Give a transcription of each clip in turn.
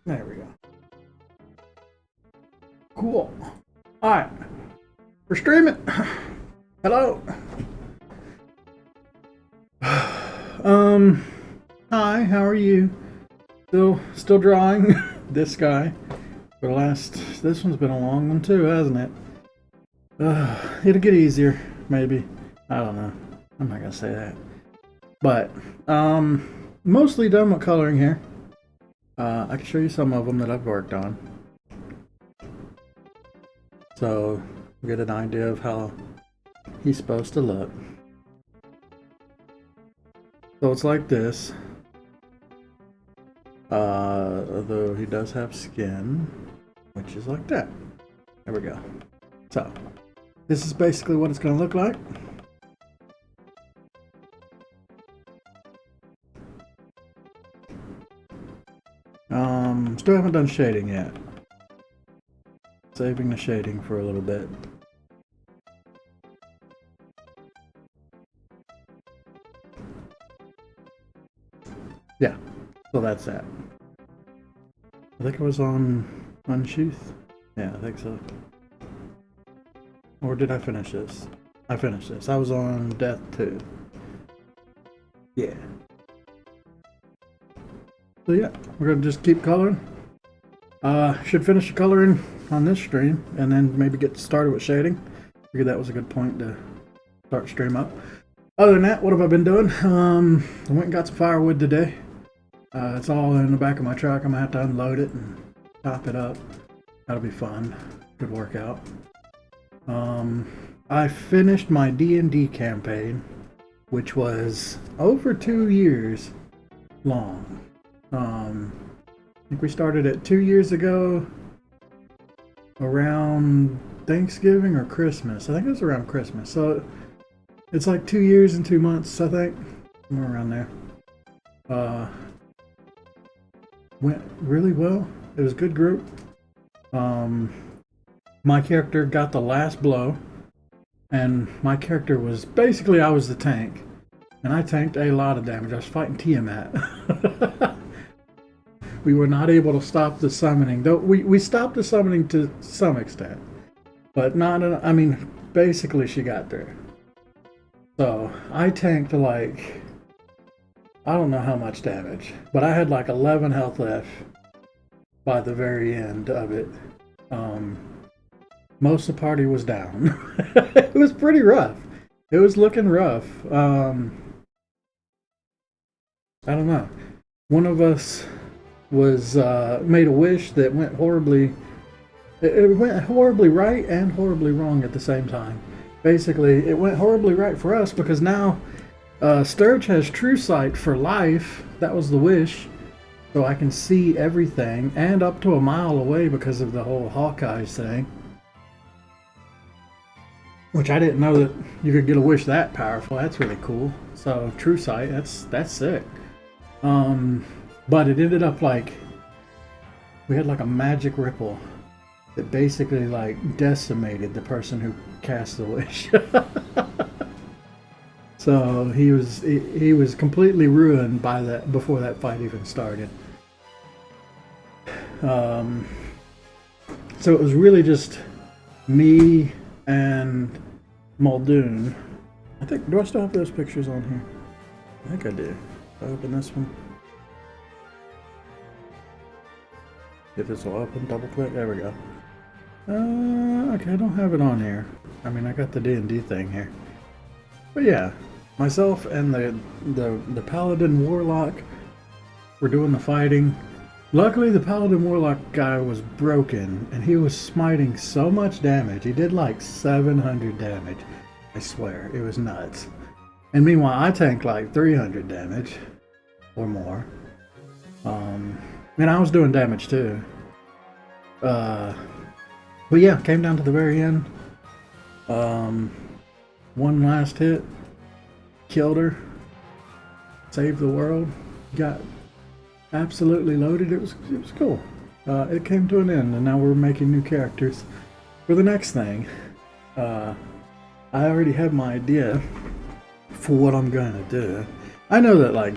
There we go. Cool. Alright. We're streaming. Hello. Hi, how are you? Still drawing this guy. For the last, this one's been a long one too, hasn't it? It'll get easier, maybe. I don't know. I'm not gonna say that. But, mostly done with coloring here. I can show you some of them that I've worked on. So, get an idea of how he's supposed to look. So it's like this. Although he does have skin, which is like that. There we go. So, this is basically what it's going to look like. Still haven't done shading yet. Saving the shading for a little bit. Yeah, so that's that. I think it was on Unsheath. Yeah, I think so. Or did I finish this? I finished this. I was on Death 2. Yeah. So yeah, we're gonna just keep coloring. Should finish the coloring on this stream and then maybe get started with shading. Figured that was a good point to start stream up. Other than that, what have I been doing? I went and got some firewood today. It's all in the back of my truck. I'm gonna have to unload it and chop it up. That'll be fun. Good workout. I finished my D&D campaign, which was over 2 years long. I think we started it 2 years ago around Thanksgiving or Christmas. I think it was around Christmas. So it's like 2 years and 2 months, I think. Somewhere around there. Went really well. It was a good group. My character got the last blow. And my character was basically, I was the tank. And I tanked a lot of damage. I was fighting Tiamat. We were not able to stop the summoning. Though we stopped the summoning to some extent. But not, I mean, basically she got there. So, I tanked like, I don't know how much damage. But I had like 11 health left by the very end of it. Most of the party was down. It was pretty rough. It was looking rough. I don't know. One of us was made a wish that went horribly. It went horribly right and horribly wrong at the same time. Basically, it went horribly right for us because now Sturge has true sight for life. That was the wish. So I can see everything and up to a mile away because of the whole Hawkeyes thing. Which I didn't know that you could get a wish that powerful. That's really cool. So true sight, that's sick. But it ended up like we had like a magic ripple that basically like decimated the person who cast the wish. So he was completely ruined by that before that fight even started. So it was really just me and Muldoon. I think, do I still have those pictures on here? I think I do. I open this one. If this will open, double click. There we go. Okay, I don't have it on here. I mean, I got the D&D thing here. But yeah, myself and the Paladin Warlock were doing the fighting. Luckily, the Paladin Warlock guy was broken, and he was smiting so much damage. He did like 700 damage. I swear, it was nuts. And meanwhile, I tanked like 300 damage or more. And I was doing damage too. But yeah, came down to the very end. One last hit, killed her, saved the world, got absolutely loaded. It was cool. It came to an end, and now we're making new characters for the next thing. I already have my idea for what I'm gonna do. I know that like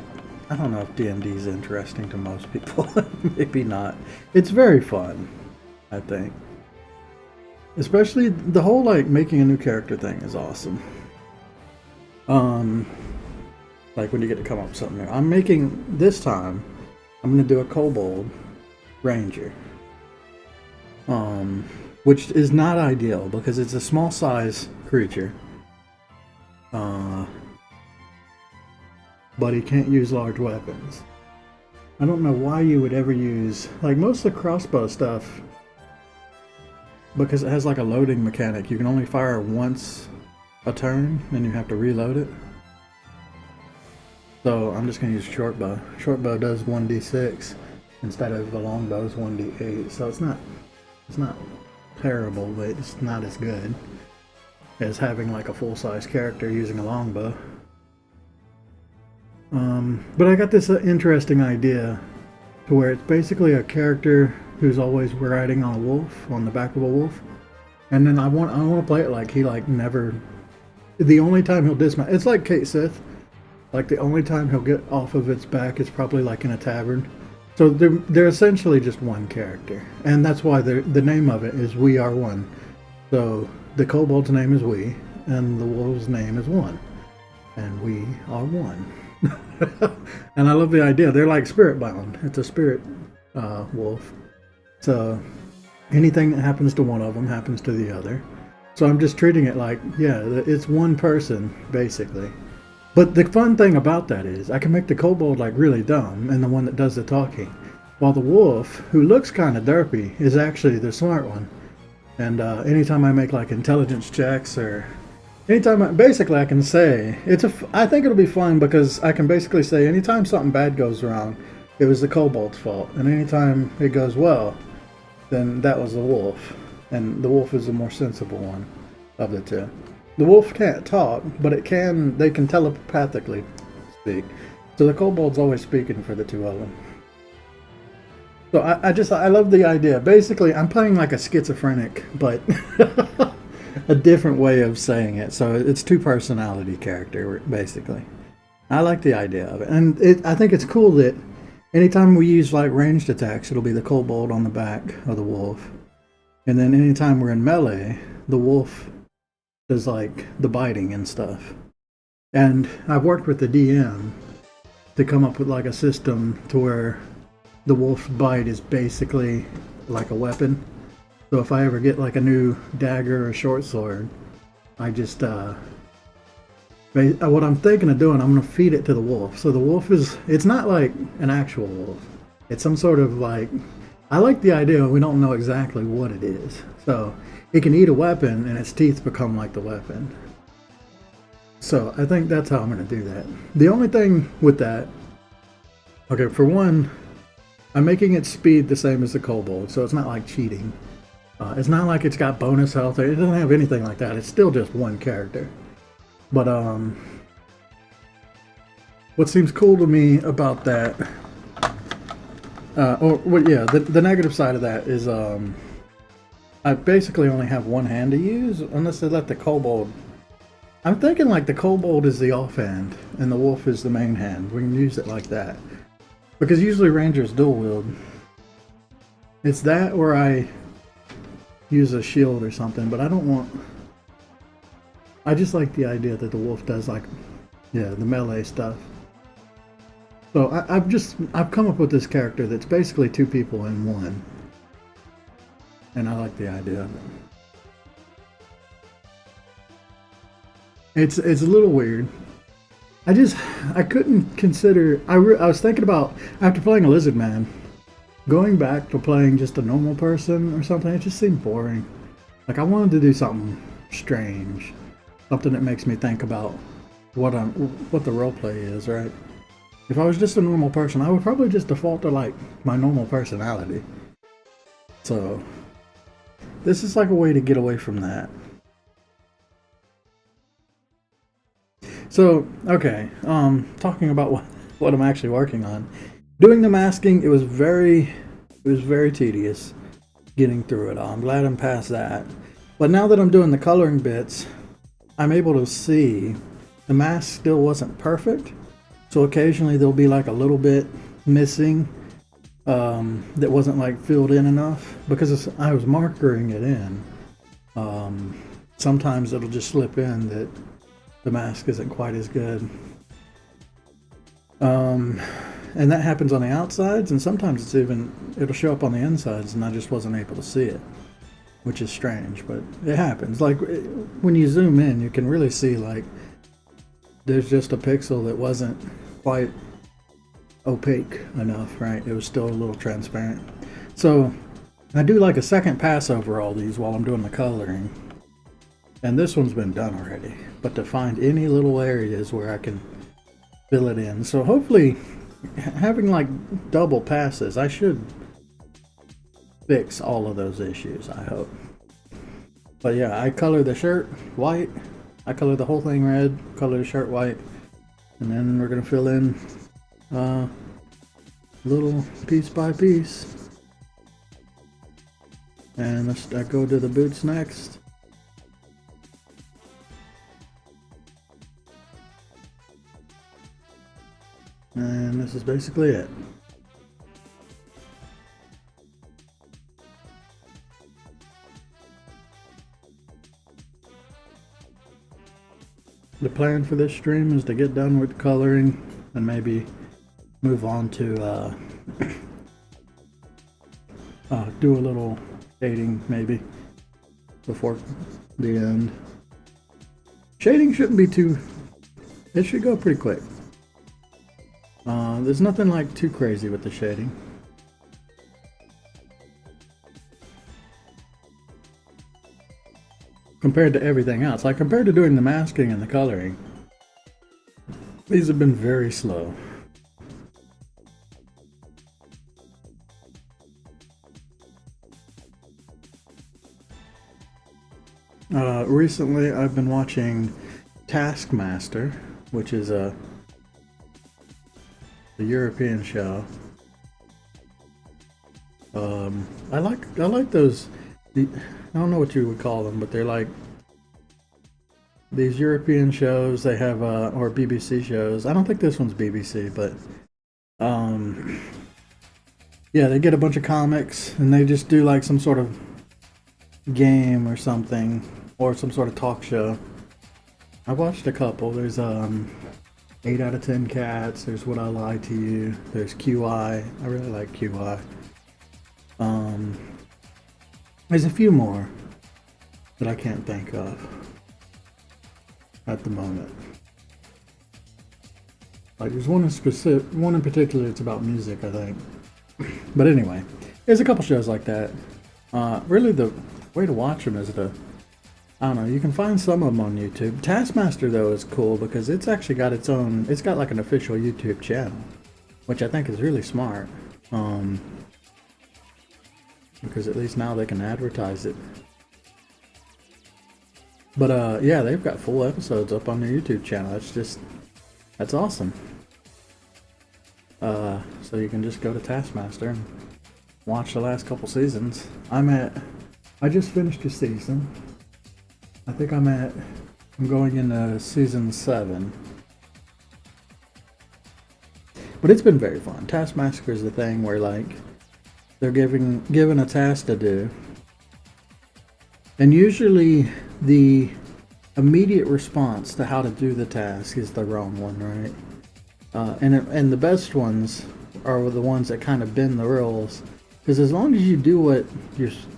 I don't know if D&D is interesting to most people. Maybe not. It's very fun, I think. Especially the whole like making a new character thing is awesome. Like when you get to come up with something new. I'm making this time. I'm gonna do a kobold ranger. Which is not ideal because it's a small size creature. But he can't use large weapons. I don't know why you would ever use, like most of the crossbow stuff, because it has like a loading mechanic, you can only fire once a turn and you have to reload it. So I'm just going to use short bow. Short bow does 1d6 instead of the long bow is 1d8. So it's not terrible, but it's not as good as having like a full-size character using a longbow. But I got this interesting idea to where it's basically a character who's always riding on a wolf, on the back of a wolf, and then I want to play it like he like never. The only time he'll dismount, it's like Cait Sith. Like the only time he'll get off of its back is probably like in a tavern. So they're essentially just one character, and that's why the name of it is We Are One. So the kobold's name is We, and the wolf's name is One, and we are one. And I love the idea. They're like spirit bound. It's a spirit wolf. So anything that happens to one of them happens to the other. So I'm just treating it like, yeah, it's one person basically. But the fun thing about that is I can make the kobold like really dumb and the one that does the talking, while the wolf, who looks kind of derpy, is actually the smart one. And anytime I make like intelligence checks or anytime, basically I can say, I think it'll be fun because I can basically say anytime something bad goes wrong, it was the kobold's fault. And anytime it goes well, then that was the wolf. And the wolf is the more sensible one of the two. The wolf can't talk, but they can telepathically speak. So the kobold's always speaking for the two of them. So I love the idea. Basically, I'm playing like a schizophrenic, but a different way of saying it. So it's two personality character, basically. I like the idea of it. And I think it's cool that anytime we use like ranged attacks, it'll be the kobold on the back of the wolf. And then anytime we're in melee, the wolf does like the biting and stuff. And I've worked with the DM to come up with like a system to where the wolf's bite is basically like a weapon. So if I ever get like a new dagger or short sword, I just what I'm thinking of doing, I'm gonna feed it to the wolf. So the wolf it's not like an actual wolf. It's some sort of like, I like the idea we don't know exactly what it is. So it can eat a weapon and its teeth become like the weapon. So I think that's how I'm gonna do that. The only thing with that, okay, for one, I'm making its speed the same as the kobold, so it's not like cheating. It's not like it's got bonus health. It doesn't have anything like that. It's still just one character. But what seems cool to me about that, the negative side of that is I basically only have one hand to use unless they let the kobold. I'm thinking like the kobold is the offhand and the wolf is the main hand. We can use it like that because usually rangers dual wield. It's that or I use a shield or something, but I don't want. I just like the idea that the wolf does like, yeah, the melee stuff. So I've come up with this character that's basically two people in one, and I like the idea of it. It's a little weird. I couldn't consider. I was thinking about after playing a lizard man, going back to playing just a normal person or something. It just seemed boring. Like I wanted to do something strange. Something that makes me think about what the roleplay is, right? If I was just a normal person, I would probably just default to like my normal personality. So this is like a way to get away from that. So, okay, talking about what I'm actually working on. Doing the masking, it was very tedious getting through it all. I'm glad I'm past that. But now that I'm doing the coloring bits, I'm able to see the mask still wasn't perfect, So occasionally there'll be like a little bit missing that wasn't like filled in enough because I was markering it in. Sometimes it'll just slip in that the mask isn't quite as good. And that happens on the outsides, and sometimes it'll show up on the insides, and I just wasn't able to see it, which is strange, but it happens. Like when you zoom in, you can really see like there's just a pixel that wasn't quite opaque enough, right? It was still a little transparent. So I do like a second pass over all these while I'm doing the coloring. And this one's been done already, but to find any little areas where I can fill it in. So hopefully having like double passes, I should fix all of those issues, I hope. But yeah, I color the shirt white, I color the whole thing red, color the shirt white, and then we're gonna fill in little piece by piece. And let's go to the boots next. And this is basically it. The plan for this stream is to get done with coloring and maybe move on to do a little shading maybe before the end. Shading shouldn't be it should go pretty quick. There's nothing like too crazy with the shading. Compared to everything else, like compared to doing the masking and the coloring, these have been very slow. Recently I've been watching Taskmaster, which is a European show. I like those. I don't know what you would call them, but they're like these European shows. They have or BBC shows. I don't think this one's BBC, but yeah, they get a bunch of comics and they just do like some sort of game or something, or some sort of talk show. I watched a couple. There's 8 out of 10 Cats. There's Would I Lie to You? There's QI. I really like QI. There's a few more that I can't think of at the moment. Like there's one in particular. It's about music, I think. But anyway, there's a couple shows like that. Really, the way to watch them is I don't know, you can find some of them on YouTube. Taskmaster, though, is cool because it's actually got it's got like an official YouTube channel, which I think is really smart. Because at least now they can advertise it. But yeah, they've got full episodes up on their YouTube channel. That's awesome. So you can just go to Taskmaster and watch the last couple seasons. I just finished a season. I think I'm going into season 7. But it's been very fun. Taskmaster is the thing where like they're given a task to do. And usually the immediate response to how to do the task is the wrong one, right? And the best ones are the ones that kind of bend the rules. Because as long as you do what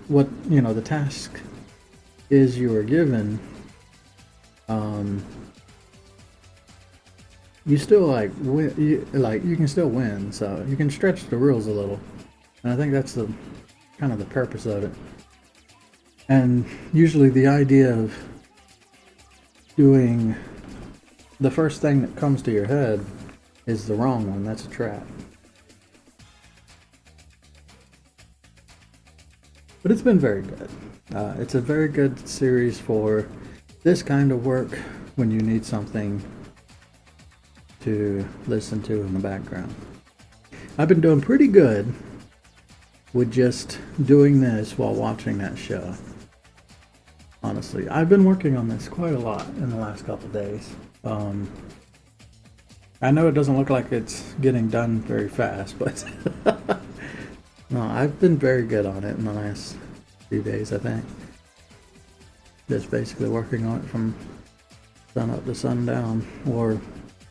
the task is you were given, you still like win, you can still win, so you can stretch the rules a little, and I think that's the kind of the purpose of it. And usually the idea of doing the first thing that comes to your head is the wrong one. That's a trap. But it's been very good. It's a very good series for this kind of work when you need something to listen to in the background. I've been doing pretty good with just doing this while watching that show. Honestly, I've been working on this quite a lot in the last couple days. I know it doesn't look like it's getting done very fast, but no, I've been very good on it in the last few days, I think. Just basically working on it from sun up to sundown, or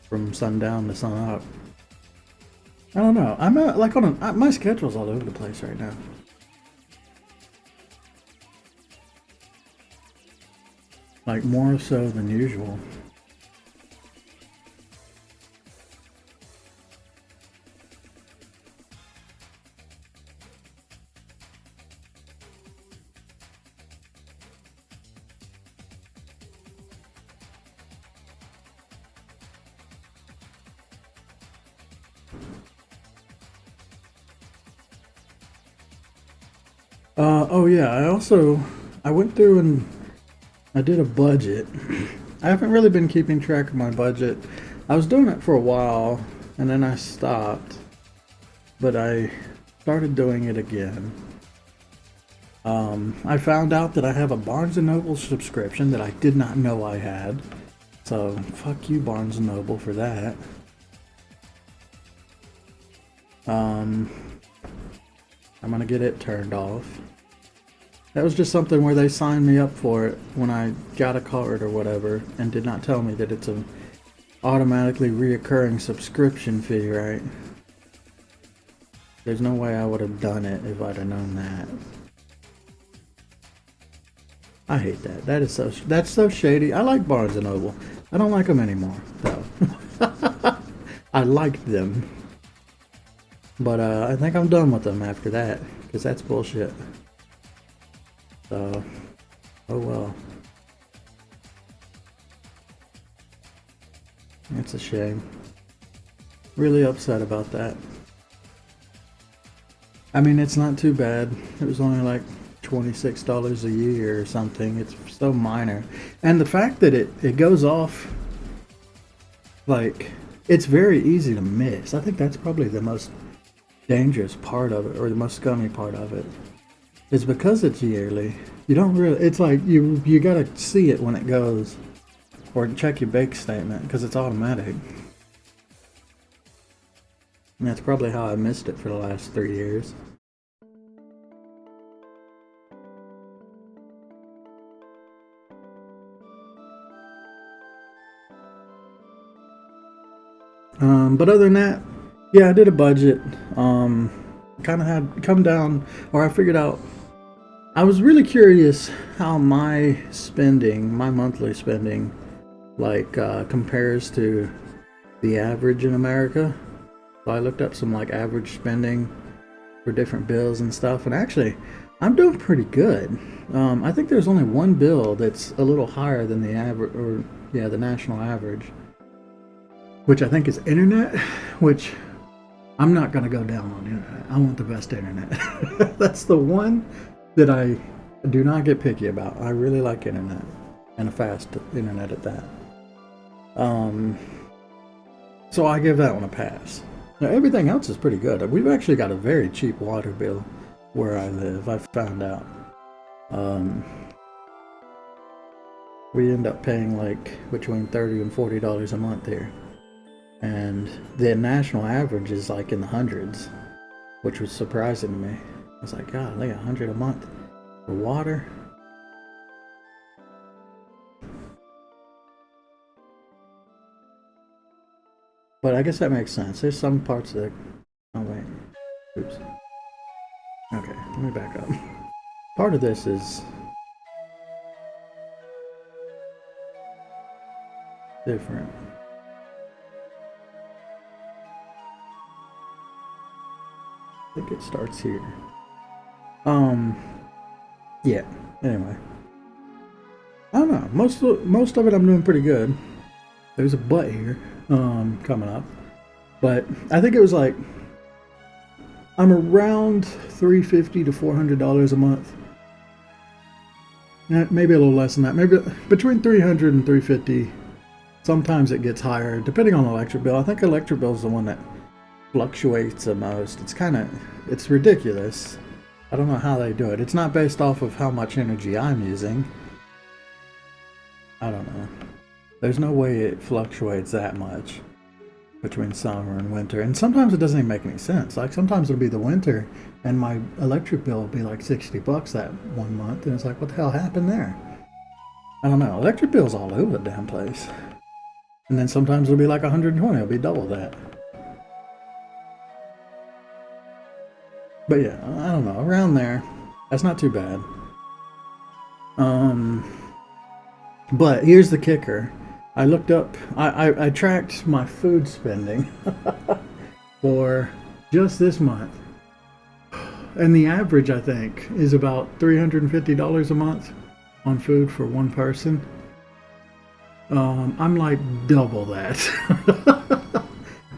from sundown to sun up. I don't know. I'm like on my schedule's all over the place right now. Like more so than usual. Oh yeah, I went through and I did a budget. I haven't really been keeping track of my budget. I was doing it for a while and then I stopped, but I started doing it again. I found out that I have a Barnes & Noble subscription that I did not know I had. So fuck you, Barnes & Noble, for that. I'm gonna get it turned off. That was just something where they signed me up for it when I got a card or whatever, and did not tell me that it's an automatically reoccurring subscription fee, right? There's no way I would have done it if I'd have known that. I hate that. That's so shady. I like Barnes & Noble. I don't like them anymore, though. I liked them. But I think I'm done with them after that, because that's bullshit. So, oh well. It's a shame. Really upset about that. I mean, it's not too bad. It was only like $26 a year or something. It's so minor. And the fact that it goes off, like, it's very easy to miss. I think that's probably the most dangerous part of it, or the most scummy part of it, is because it's yearly. You don't really, it's like you gotta see it when it goes, or check your bank statement, because it's automatic. And that's probably how I missed it for the last 3 years. But other than that, yeah, I did a budget. Kind of had come down, or I figured out. I was really curious how my spending, my monthly spending, like compares to the average in America. So I looked up some like average spending for different bills and stuff, and actually, I'm doing pretty good. I think there's only one bill that's a little higher than the average, or yeah, the national average, which I think is internet, which I'm not going to go down on internet. I want the best internet. That's the one that I do not get picky about. I really like internet, and a fast internet at that. So I give that one a pass. Now, everything else is pretty good. We've actually got a very cheap water bill where I live, I found out. We end up paying like between $30 and $40 a month here. And the national average is like in the hundreds, which was surprising to me. I was like, God, like $100 a month for water. But I guess that makes sense. There's some parts that. Oh wait, oops. Okay, let me back up. Part of this is different. I think it starts here. Yeah. Anyway, I don't know. Most of it I'm doing pretty good. There's a but here, coming up, but I think it was like I'm around $350 to $400 a month. Maybe a little less than that. Maybe between $300 and $350. Sometimes it gets higher, depending on the electric bill. I think electric bill is the one that fluctuates the most. It's ridiculous. I don't know how they do it. It's not based off of how much energy I'm using. I don't know. There's no way it fluctuates that much. between summer and winter. And sometimes it doesn't even make any sense. Like sometimes it'll be the winter and my electric bill will be like $60 that one month. And it's like, what the hell happened there? I don't know. Electric bill's all over the damn place. And then sometimes it'll be like 120. It'll be double that. But yeah, I don't know. Around there, that's not too bad. But here's the kicker. I looked up, I tracked my food spending for just this month. And the average, I think, is about $350 a month on food for one person. I'm like double that.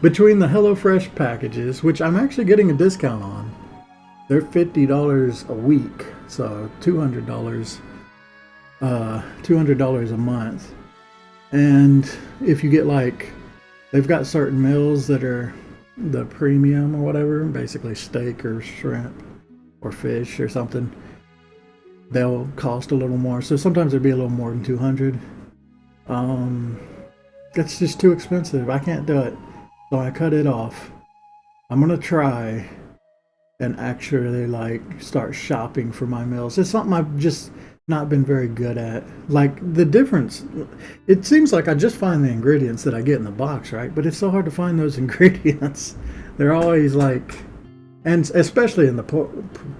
Between the HelloFresh packages, which I'm actually getting a discount on, they're $50 a week, so $200 a month. And if you get like, they've got certain meals that are the premium or whatever, basically steak or shrimp or fish or something, they'll cost a little more. So sometimes it'd be a little more than 200. That's just too expensive. I can't do it. So I cut it off. I'm gonna try and actually like start shopping for my meals. It's something I've just not been very good at. Like the difference, it seems like I just find the ingredients that I get in the box, right? But it's so hard to find those ingredients. They're always like, and especially in the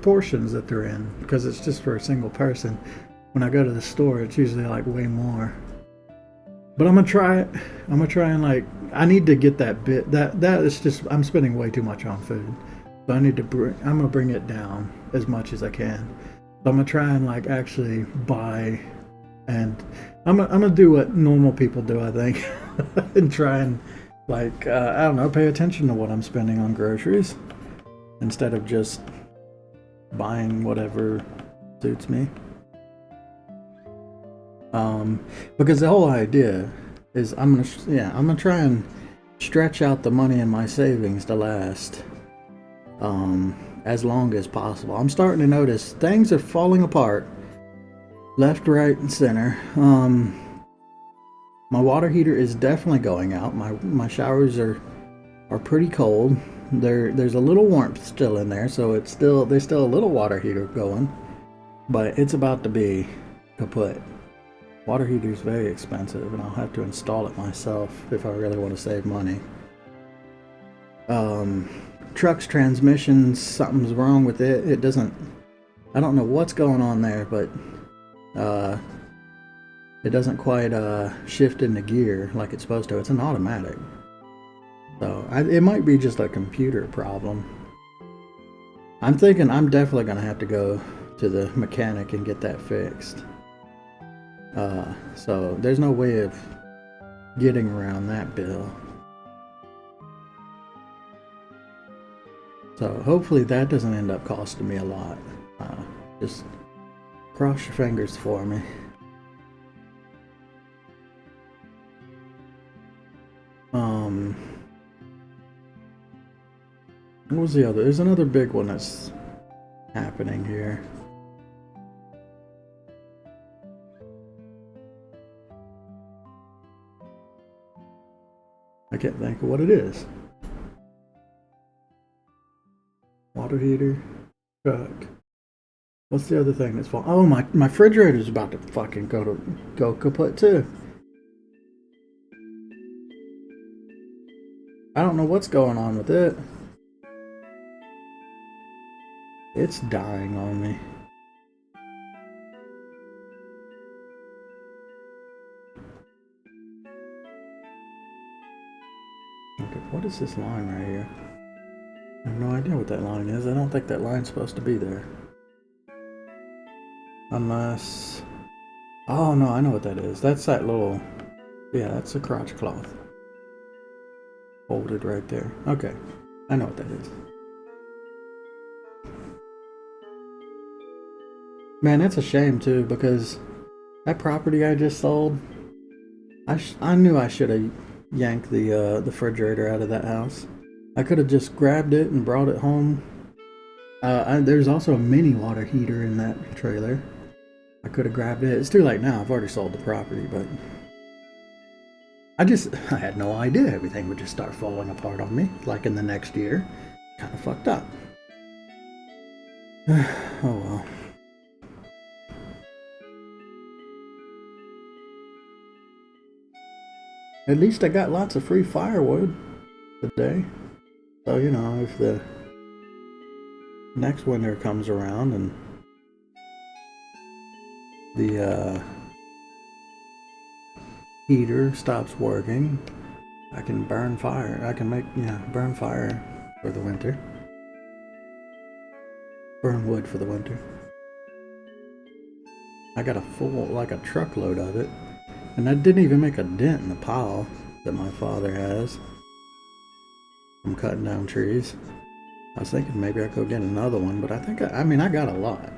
portions that they're in, because it's just for a single person. When I go to the store, it's usually like way more. But I'm gonna try it. I'm gonna try and like, I need to get that bit. That is just, I'm spending way too much on food. So I need to I'm gonna bring it down as much as I can. So I'm gonna try and like actually buy, and I'm gonna do what normal people do, I think, and try and like I don't know, pay attention to what I'm spending on groceries instead of just buying whatever suits me. Because the whole idea is I'm gonna try and stretch out the money in my savings to last as long as possible. I'm starting to notice things are falling apart left, right, and center. My water heater is definitely going out. My showers are pretty cold. There's a little warmth still in there, so there's still a little water heater going, but it's about to be kaput. Water heater is very expensive, and I'll have to install it myself if I really want to save money. Truck's transmission, something's wrong with it. It doesn't, I don't know what's going on there, but it doesn't quite shift into gear like it's supposed to. It's an automatic. So it might be just a computer problem. I'm thinking I'm definitely going to have to go to the mechanic and get that fixed. So there's no way of getting around that bill. So hopefully that doesn't end up costing me a lot. Just cross your fingers for me. What was the other? There's another big one that's happening here. I can't think of what it is. Water heater, truck. What's the other thing that's falling? Oh, my refrigerator is about to fucking go kaput too. I don't know what's going on with it. It's dying on me. Okay, what is this line right here? I have no idea what that line is. I don't think that line's supposed to be there. Unless... Oh no, I know what that is. That's that little... Yeah, that's a crotch cloth. Folded right there. Okay, I know what that is. Man, that's a shame too, because that property I just sold, I knew I should have yanked the refrigerator out of that house. I could have just grabbed it and brought it home. There's also a mini water heater in that trailer. I could have grabbed it. It's too late now. I've already sold the property, but I had no idea everything would just start falling apart on me, like in the next year. Kind of fucked up. Oh well. At least I got lots of free firewood today. So, you know, if the next winter comes around and the heater stops working, I can burn fire. I can burn fire for the winter. Burn wood for the winter. I got a full, like a truckload of it. And I didn't even make a dent in the pile that my father has from cutting down trees. I was thinking maybe I could get another one, but I think, I mean, I got a lot.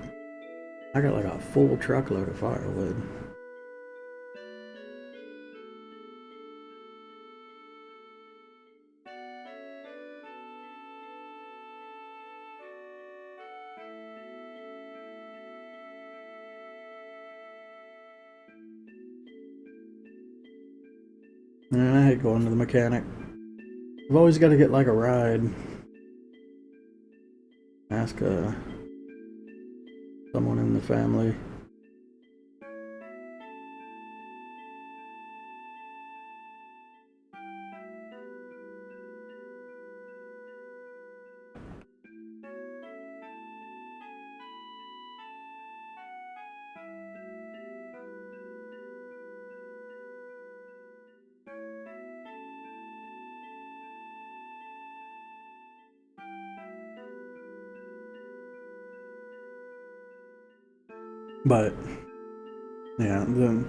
I got like a full truckload of firewood. And I hate going to the mechanic. I've always got to get like a ride. Ask someone in the family. But yeah, the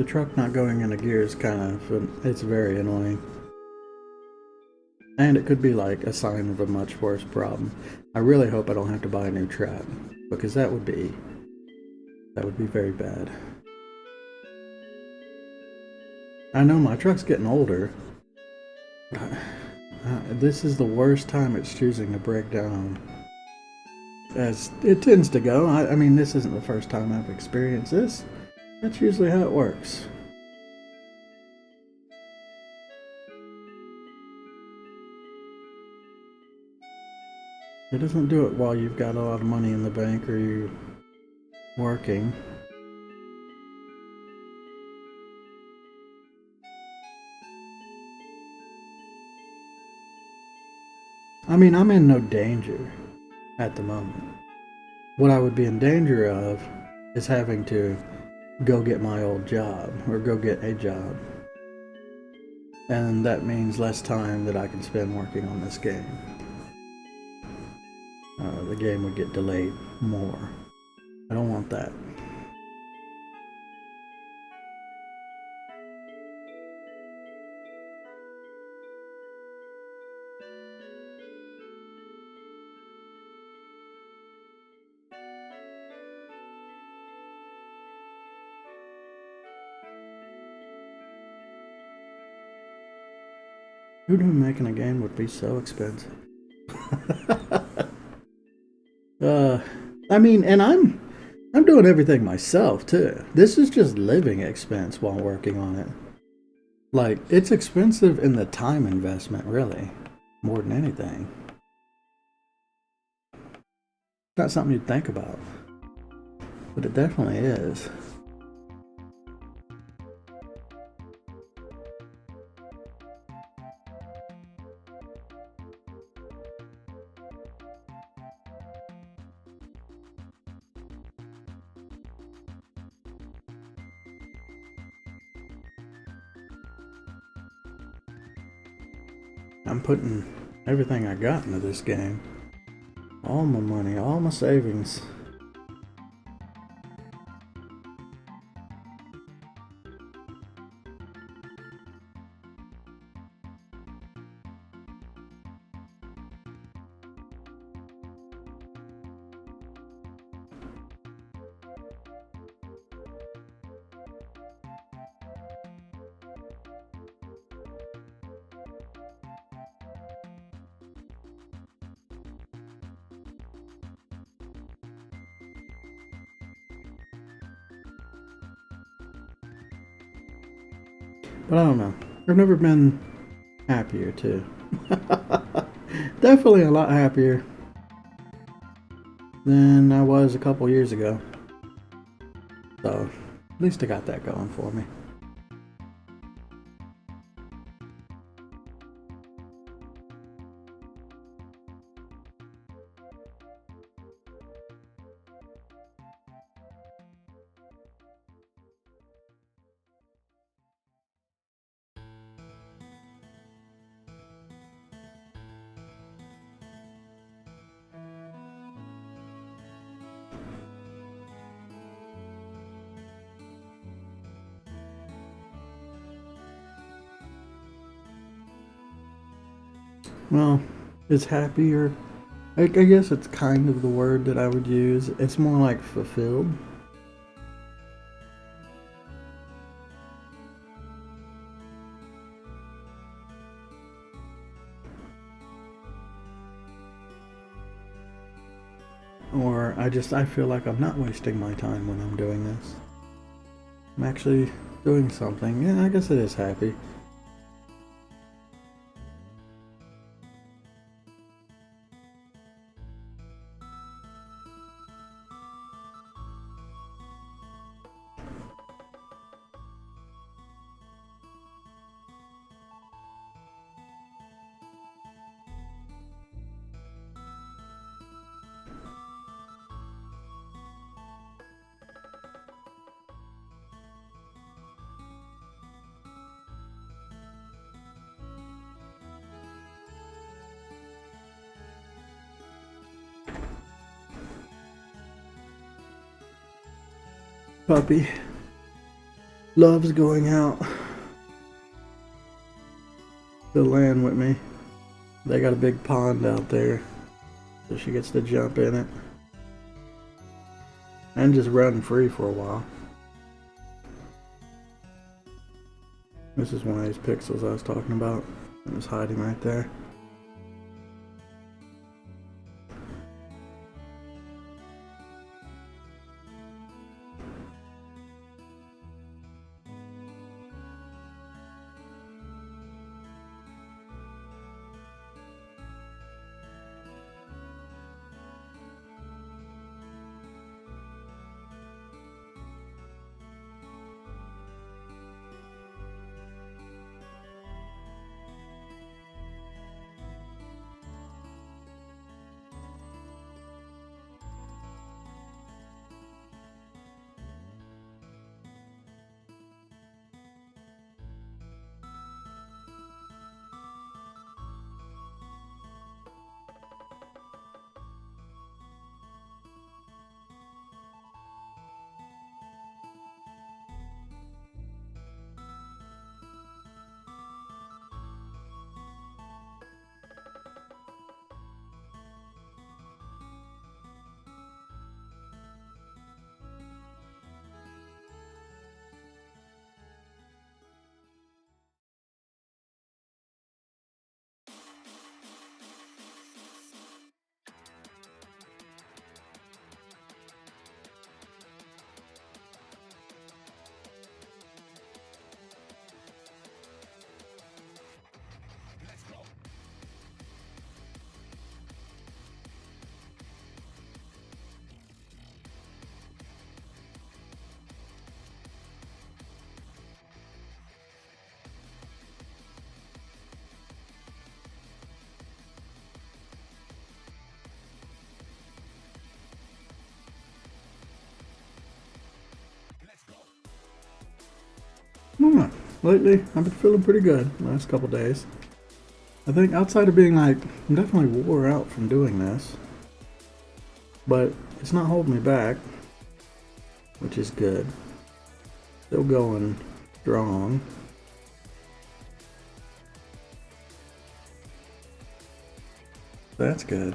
truck not going into gear is kind of, it's very annoying. And it could be like a sign of a much worse problem. I really hope I don't have to buy a new truck, because that would be very bad. I know my truck's getting older. This is the worst time it's choosing to break down, as it tends to go. I mean, this isn't the first time I've experienced this. That's usually how it works. It doesn't do it while you've got a lot of money in the bank or you're working. I mean, I'm in no danger at the moment. What I would be in danger of is having to go get my old job or go get a job. And that means less time that I can spend working on this game. The game would get delayed more. I don't want that. Who knew making a game would be so expensive? I mean, and I'm doing everything myself too. This is just living expense while working on it. Like, it's expensive in the time investment, really, more than anything. It's not something you'd think about, but it definitely is. I'm putting everything I got into this game. All my money, all my savings. But I don't know. I've never been happier too. Definitely a lot happier than I was a couple years ago. So at least I got that going for me. Well, is happier. I guess it's kind of the word that I would use. It's more like fulfilled. Or I feel like I'm not wasting my time when I'm doing this. I'm actually doing something. Yeah, I guess it is happy. Puppy loves going out to land with me. They got a big pond out there, so she gets to jump in it and just run free for a while. This is one of these pixels I was talking about. It was hiding right there. Hmm. Lately, I've been feeling pretty good the last couple days. I think outside of being like, I'm definitely wore out from doing this, but it's not holding me back, which is good. Still going strong. That's good.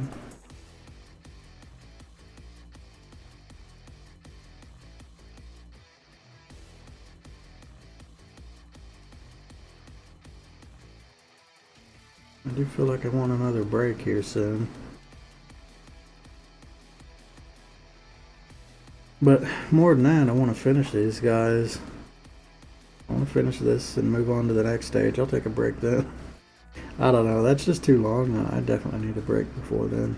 I do feel like I want another break here soon. But more than that, I want to finish these guys. I want to finish this and move on to the next stage, I'll take a break then. I don't know, that's just too long. I definitely need a break before then.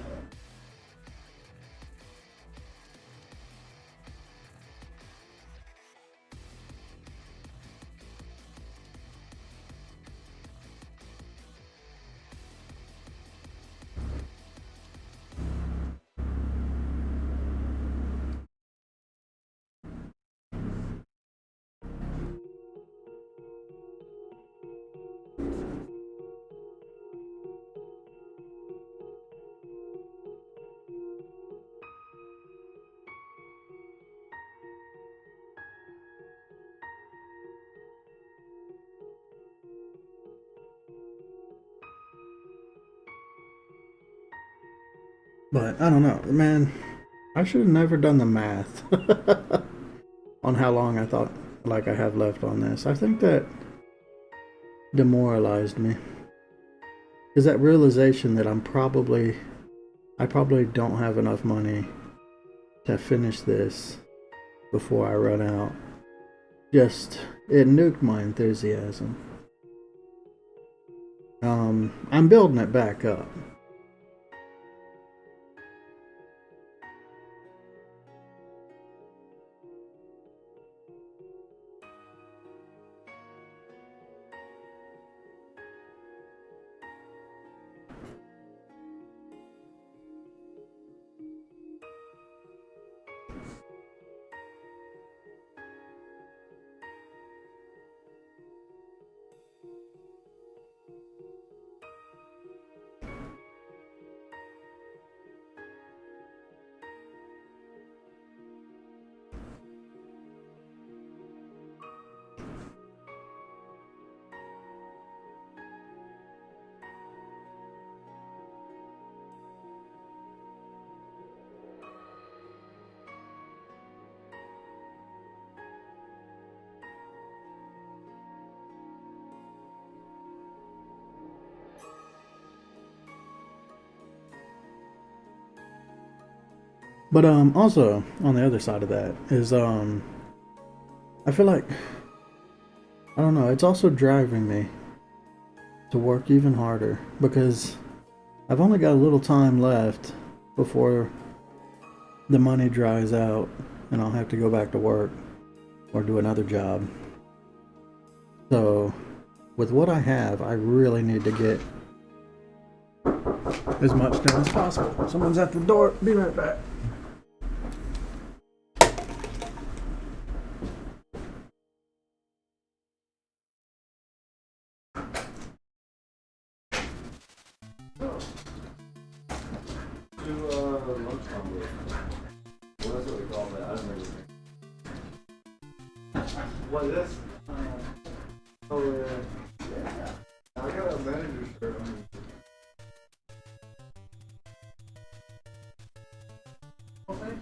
But I don't know, man. I should have never done the math on how long I thought like I have left on this. I think that demoralized me. Is that realization that I probably don't have enough money to finish this before I run out. Just, it nuked my enthusiasm. I'm building it back up. But also on the other side of that is I feel like, I don't know, it's also driving me to work even harder because I've only got a little time left before the money dries out and I'll have to go back to work or do another job. So with what I have, I really need to get as much done as possible. Someone's at the door. Be right back. What is this? Oh yeah. I got a manager shirt on. Okay.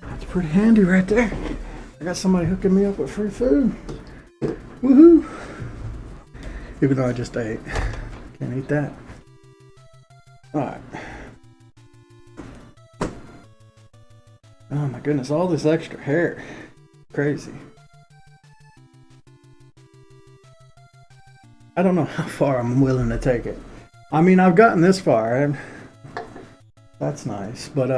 That's pretty handy right there. I got somebody hooking me up with free food. Woohoo! Even though I just ate. Can't eat that. Alright. Oh my goodness, all this extra hair. Crazy. I don't know how far I'm willing to take it. I mean, I've gotten this far. That's nice, but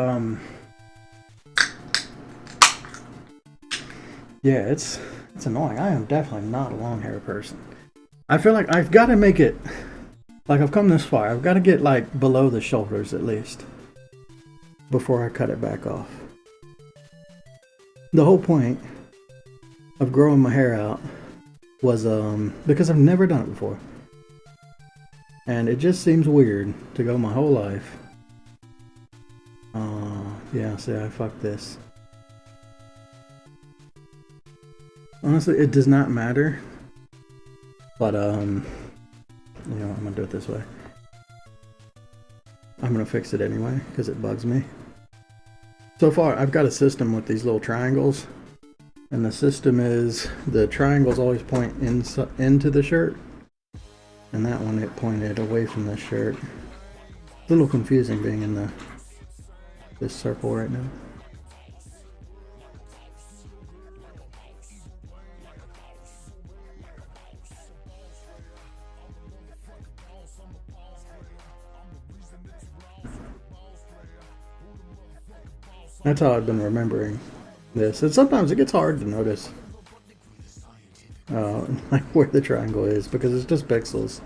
yeah, it's annoying. I am definitely not a long hair person. I feel like I've got to make it, like I've come this far, I've got to get like below the shoulders at least before I cut it back off. The whole point of growing my hair out was because I've never done it before. And it just seems weird to go my whole life. Yeah, see, I fucked this. Honestly, it does not matter. But, you know, I'm gonna do it this way. I'm gonna fix it anyway, because it bugs me. So far, I've got a system with these little triangles And the system is the triangles always point into the shirt, and that one it pointed away from the shirt. A little confusing being in this circle right now. That's how I've been remembering this. And sometimes it gets hard to notice like where the triangle is because it's just pixels.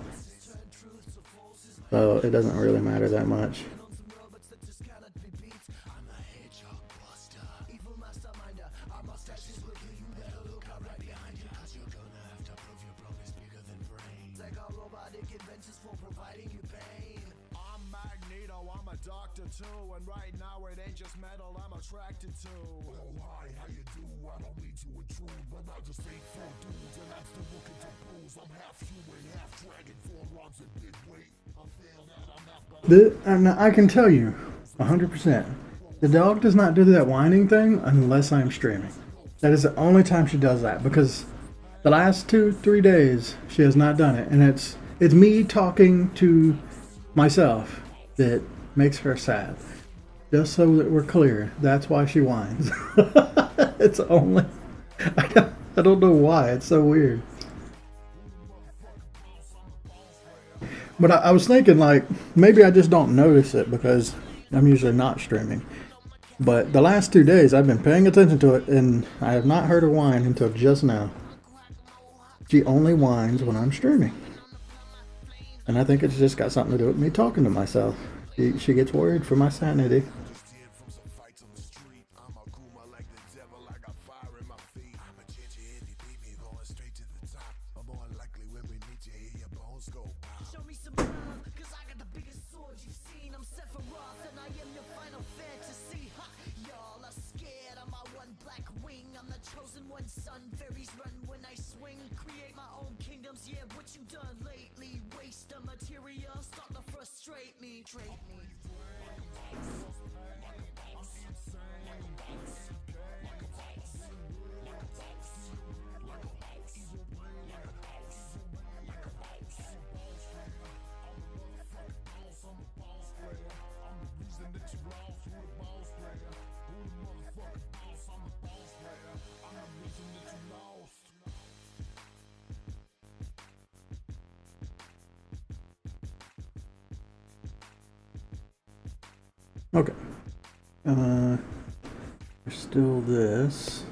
So it doesn't really matter that much. Too, and right now it ain't just metal I'm attracted to. Oh hi, how you do? I don't mean to intrude, but I just ain't four dudes, and I'm still looking to bruise. I'm half human, half dragon, 4 arms and big weight. I feel that I'm not. I can tell you, 100%. The dog does not do that whining thing unless I'm streaming. That is the only time she does that because the last 2-3 days she has not done it, and it's me talking to myself that makes her sad. Just so that we're clear, that's why she whines. It's only I don't know why. It's so weird. But I was thinking like maybe I just don't notice it because I'm usually not streaming. But the last 2 days I've been paying attention to it and I have not heard her whine until just now. She only whines when I'm streaming. And I think it's just got something to do with me talking to myself. She gets worried for my sanity. Okay. There's still this.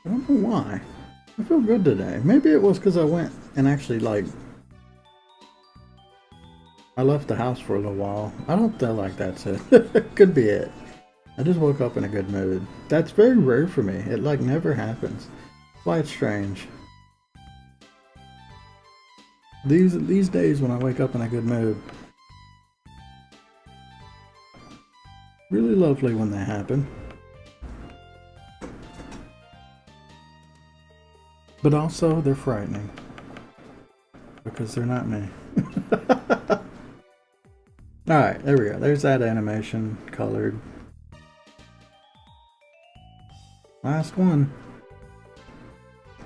I don't know why. I feel good today. Maybe it was because I went and actually, like, I left the house for a little while. I don't feel like that's it. Could be it. I just woke up in a good mood. That's very rare for me. It, like, never happens. That's why it's strange. These days when I wake up in a good mood, really lovely when they happen. But also, they're frightening. Because they're not me. Alright, there we go. There's that animation, colored. Last one.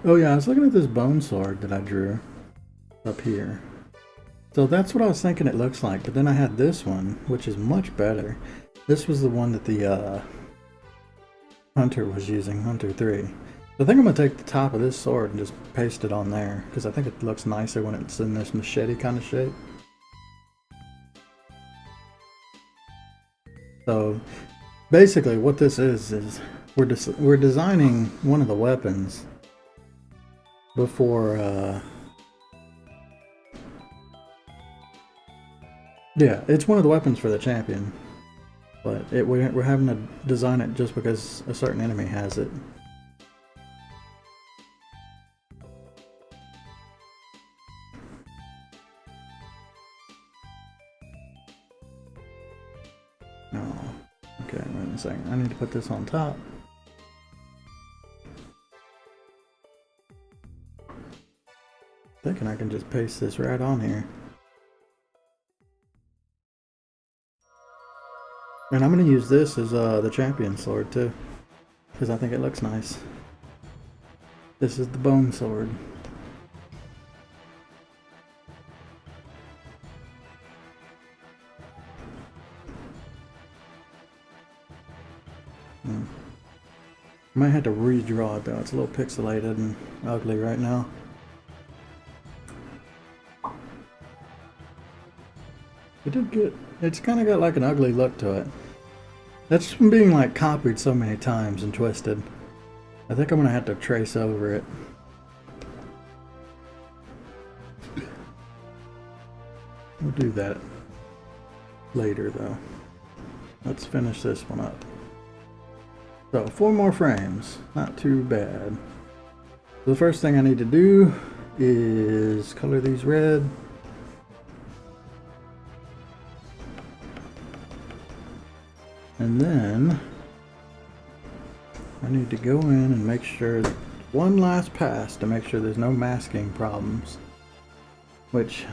Oh yeah, I was looking at this bone sword that I drew up here. So that's what I was thinking it looks like, but then I had this one, which is much better. This was the one that the Hunter was using, Hunter 3. I think I'm going to take the top of this sword and just paste it on there, because I think it looks nicer when it's in this machete kind of shape. So basically, what this is we're designing one of the weapons before. Yeah, it's one of the weapons for the champion, but we're having to design it just because a certain enemy has it. Oh, okay, wait a second. I need to put this on top. Thinking I can just paste this right on here. And I'm going to use this as the champion sword too, because I think it looks nice. This is the bone sword. Might have to redraw it though, it's a little pixelated and ugly right now. It's kind of got like an ugly look to it. That's from being like copied so many times and twisted. I think I'm gonna have to trace over it. We'll do that later though. Let's finish this one up. So 4 more frames, not too bad. The first thing I need to do is color these red. And then I need to go in and make sure, one last pass to make sure there's no masking problems. Which,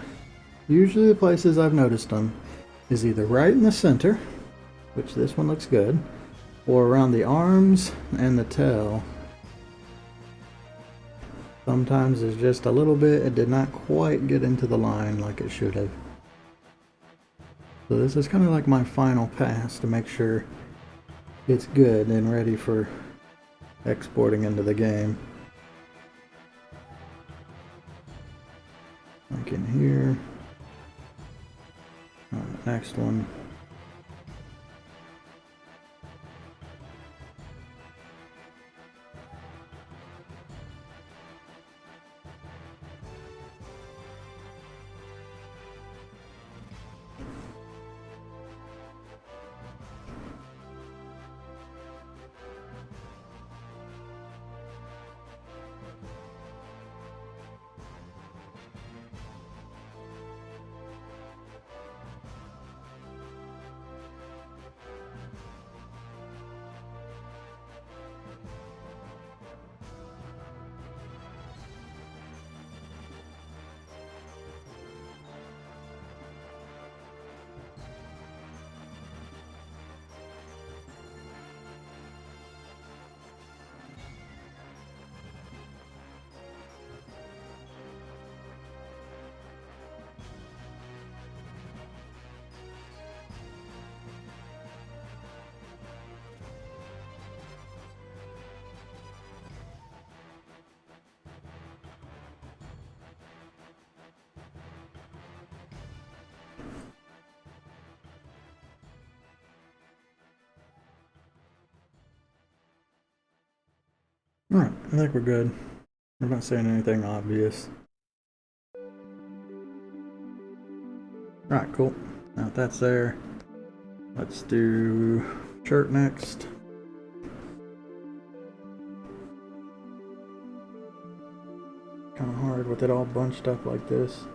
usually the places I've noticed them is either right in the center, which this one looks good, or around the arms and the tail. Sometimes there's just a little bit, it did not quite get into the line like it should have. So this is kind of like my final pass to make sure it's good and ready for exporting into the game. Like in here. Next one. Alright, I think we're good. I'm not saying anything obvious. Alright, cool. Now that that's there, let's do shirt next. Kind of hard with it all bunched up like this.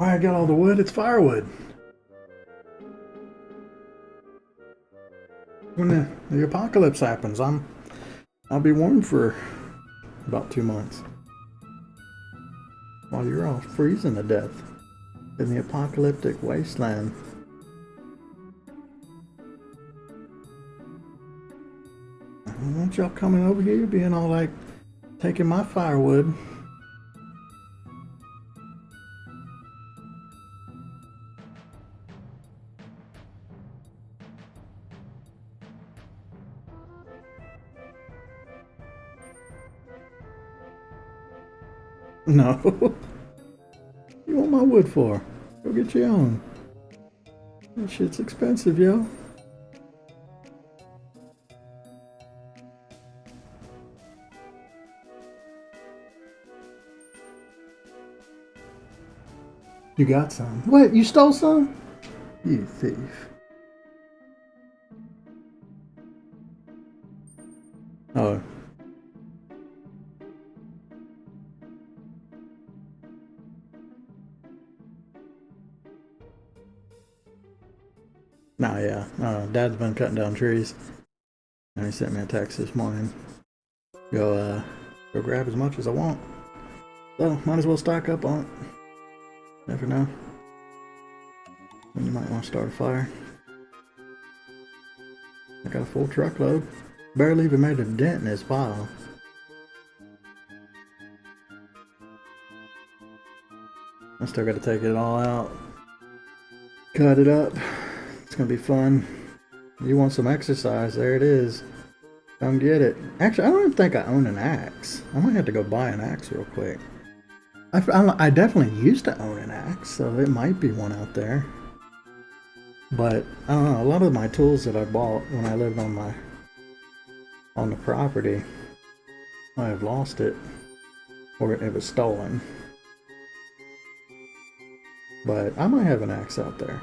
I got all the wood. It's firewood. When the apocalypse happens, I'll be warm for about 2 months. While you're all freezing to death in the apocalyptic wasteland. I don't want y'all coming over here being all like taking my firewood. No. You want my wood for? Go get your own. That shit's expensive, yo. You got some. What? You stole some? You thief. Oh. Nah, yeah. Dad's been cutting down trees. And he sent me a text this morning. Go grab as much as I want. So, might as well stock up on it. Never know. When you might want to start a fire. I got a full truckload. Barely even made a dent in this pile. I still got to take it all out. Cut it up. It's gonna be fun. You want some exercise? There it is. Come get it. Actually, I don't even think I own an axe. I might have to go buy an axe real quick. I definitely used to own an axe, so it might be one out there. But I don't know. A lot of my tools that I bought when I lived on the property, I have lost it, or it was stolen. But I might have an axe out there.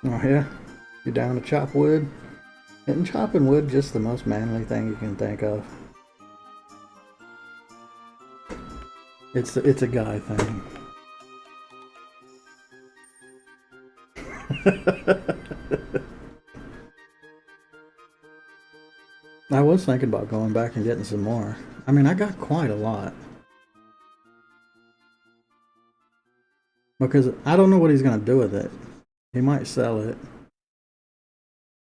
Oh yeah, you down to chop wood? Isn't chopping wood just the most manly thing you can think of? It's a guy thing. I was thinking about going back and getting some more. I mean, I got quite a lot. Because I don't know what he's gonna do with it. He might sell it,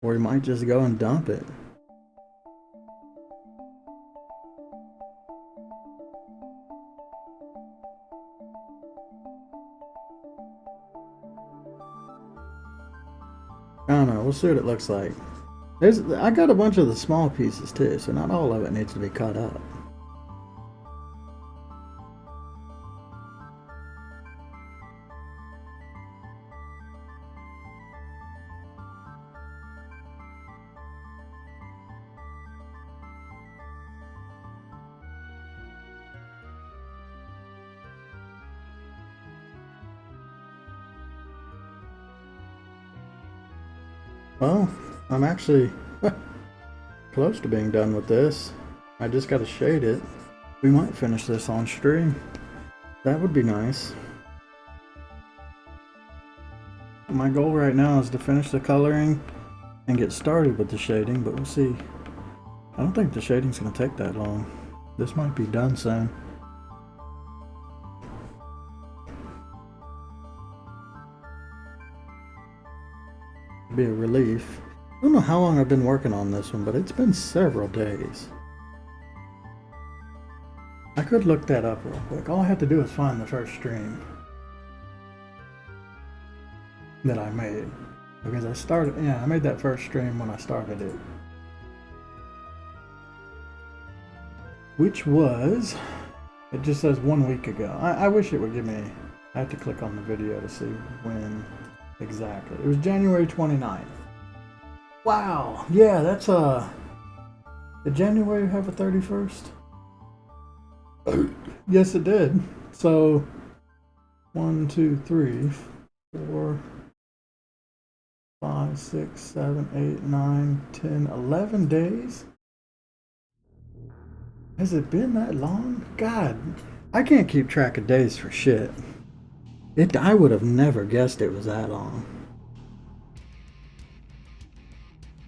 or he might just go and dump it. I don't know, we'll see what it looks like. I got a bunch of the small pieces too, so not all of it needs to be cut up. Well, I'm actually close to being done with this. I just got to shade it. We might finish this on stream. That would be nice. My goal right now is to finish the coloring and get started with the shading, but we'll see. I don't think the shading's going to take that long. This might be done soon. Be a relief. I don't know how long I've been working on this one, but it's been several days. I could look that up real quick. All I have to do is find the first stream that I made. Because I made that first stream when I started it. Which was, it just says 1 week ago. I wish it would give me, I have to click on the video to see when exactly. It was January 29th. Wow. Yeah, that's did January have a 31st? Yes, it did. So 1, 2, 3, 4, 5, 6, 7, 8, 9, 10, 11 days? Has it been that long? God, I can't keep track of days for shit. I would have never guessed it was that long.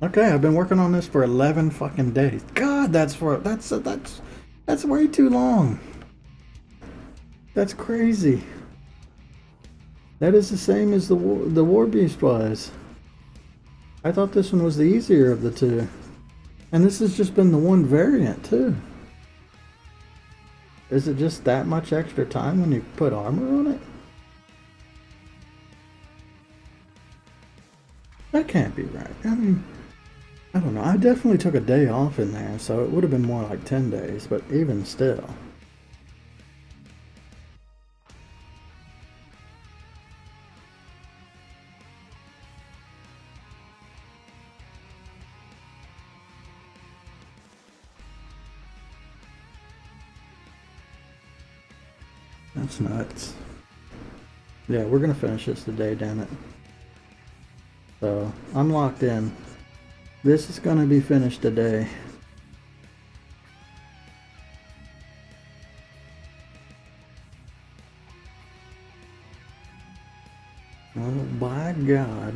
Okay, I've been working on this for 11 fucking days. God, that's way too long. That's crazy. That is the same as the War Beast was. I thought this one was the easier of the two. And this has just been the one variant too. Is it just that much extra time when you put armor on it? That can't be right. I mean, I don't know. I definitely took a day off in there, so it would have been more like 10 days, but even still. That's nuts. Yeah, we're gonna finish this today, damn it. So, I'm locked in. This is gonna be finished today. Oh, by God.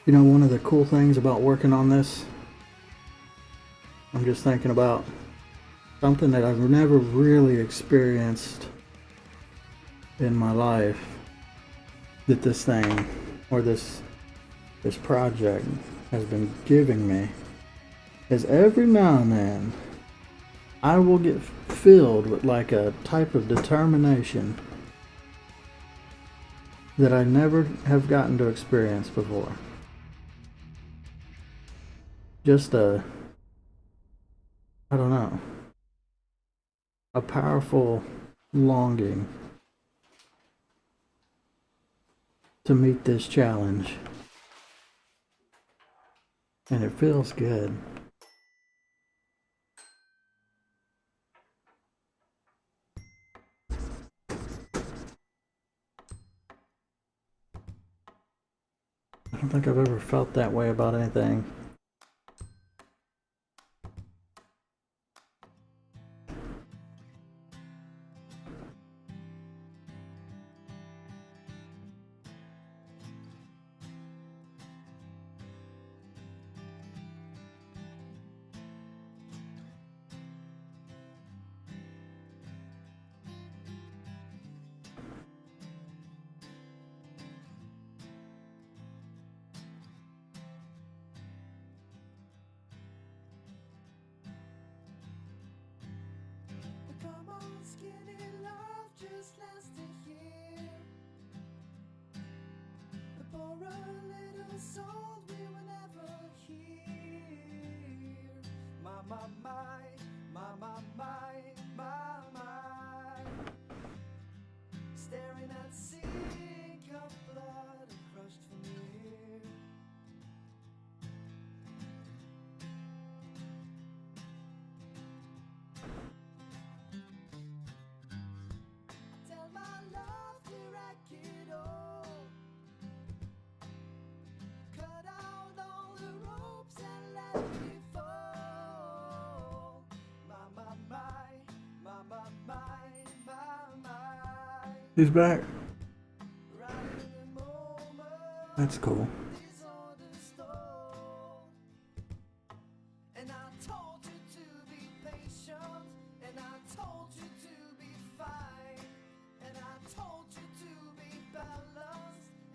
You know, one of the cool things about working on this, I'm just thinking about something that I've never really experienced in my life, that this thing, or this project has been giving me, is every now and then I will get filled with like a type of determination that I never have gotten to experience before. Just I don't know. a powerful longing to meet this challenge. And it feels good. I don't think I've ever felt that way about anything. Come on, skinny love, just last a year. For a little soul we were never here. My, my, my, my, my, my, my, my. Staring at sink of blood crushed veneer. Tell my love to rack it all. Cut out all the ropes and let me fall. My, my, my, my, my, my, my, my. He's back. Right in the moment, That's cool. disorder stole. And I told you to be patient, and I told you to be fine, and I told you to be balanced,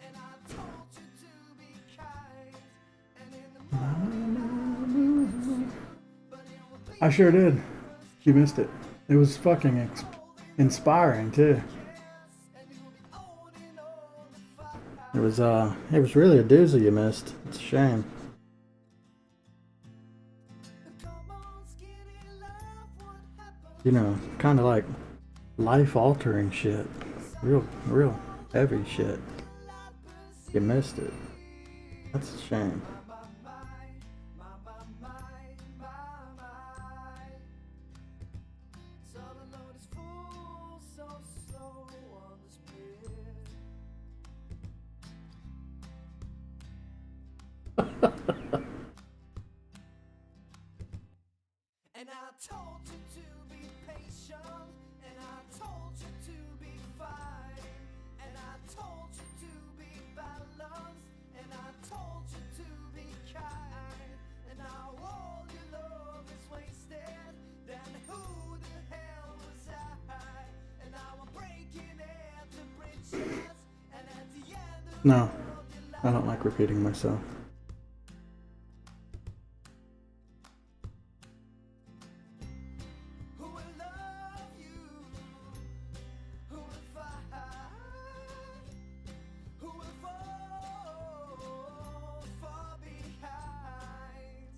and I told you to be kind, and in the moment, but it will be I sure did. You missed it. It was fucking inspiring too. and you'll be owning all the fight. It was really a doozy you missed. It's a shame. Come on, skinny love, what happened? You know, kind of like life-altering shit. Real heavy shit. You missed it. That's a shame. Southern Lord is full, so slow on the spit. And I told you to be patient, and I told you to be fine, and I told you to be balanced, and I told you to be kind, and now all your love is wasted, then who the hell was I? And now I'm breaking into bridges, and at the end of No, I don't like repeating myself. who will love you, who will fight, who will fall far behind.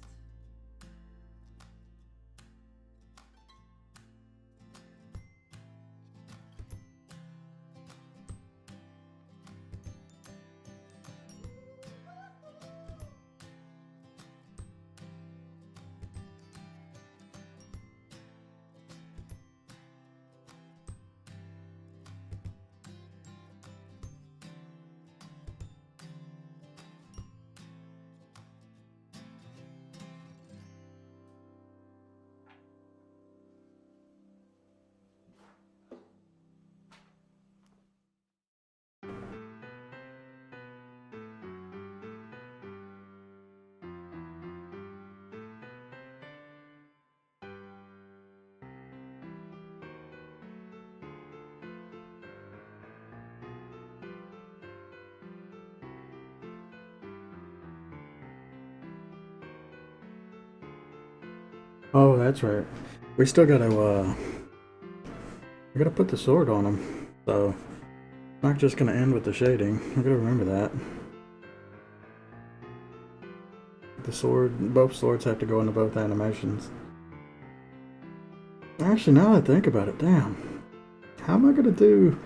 Oh, that's right. We still gotta, we gotta put the sword on him. So, not just gonna end with the shading. We gotta remember that. The sword, both swords have to go into both animations. Actually, now that I think about it, damn. How am I gonna do...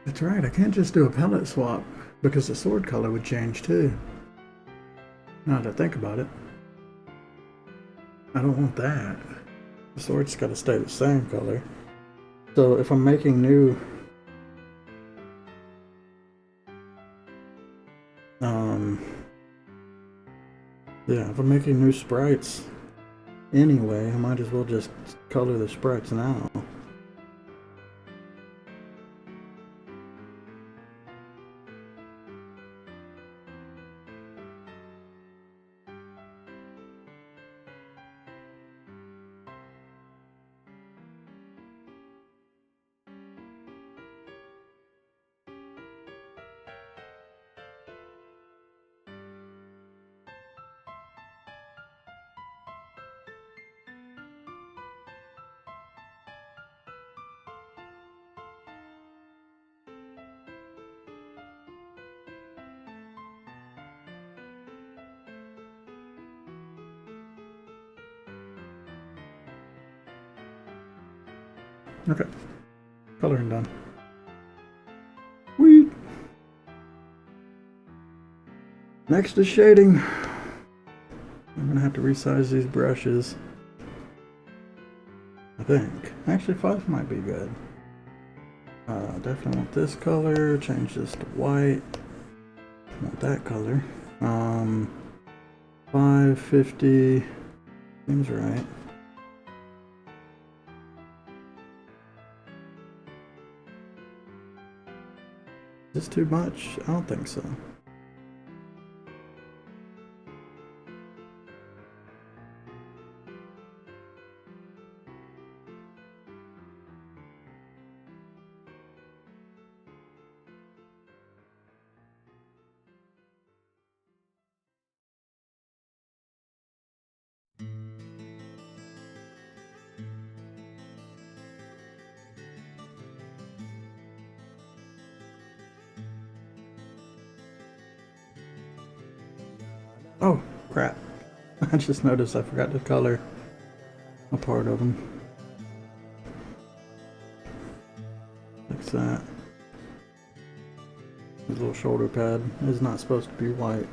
That's right, I can't just do a palette swap because the sword color would change too. Now that I think about it. I don't want that. The sword's gotta stay the same color. So if I'm making new... Yeah, if I'm making new sprites anyway, I might as well just color the sprites now. Okay, coloring done. Sweet. Next is shading. I'm gonna have to resize these brushes. I think. Actually, 5 might be good. Definitely want this color. Change this to white. Want that color. 550 seems right. Is this too much? I don't think so. Oh, crap. I just noticed I forgot to color a part of them. Fix that. His little shoulder pad is not supposed to be white.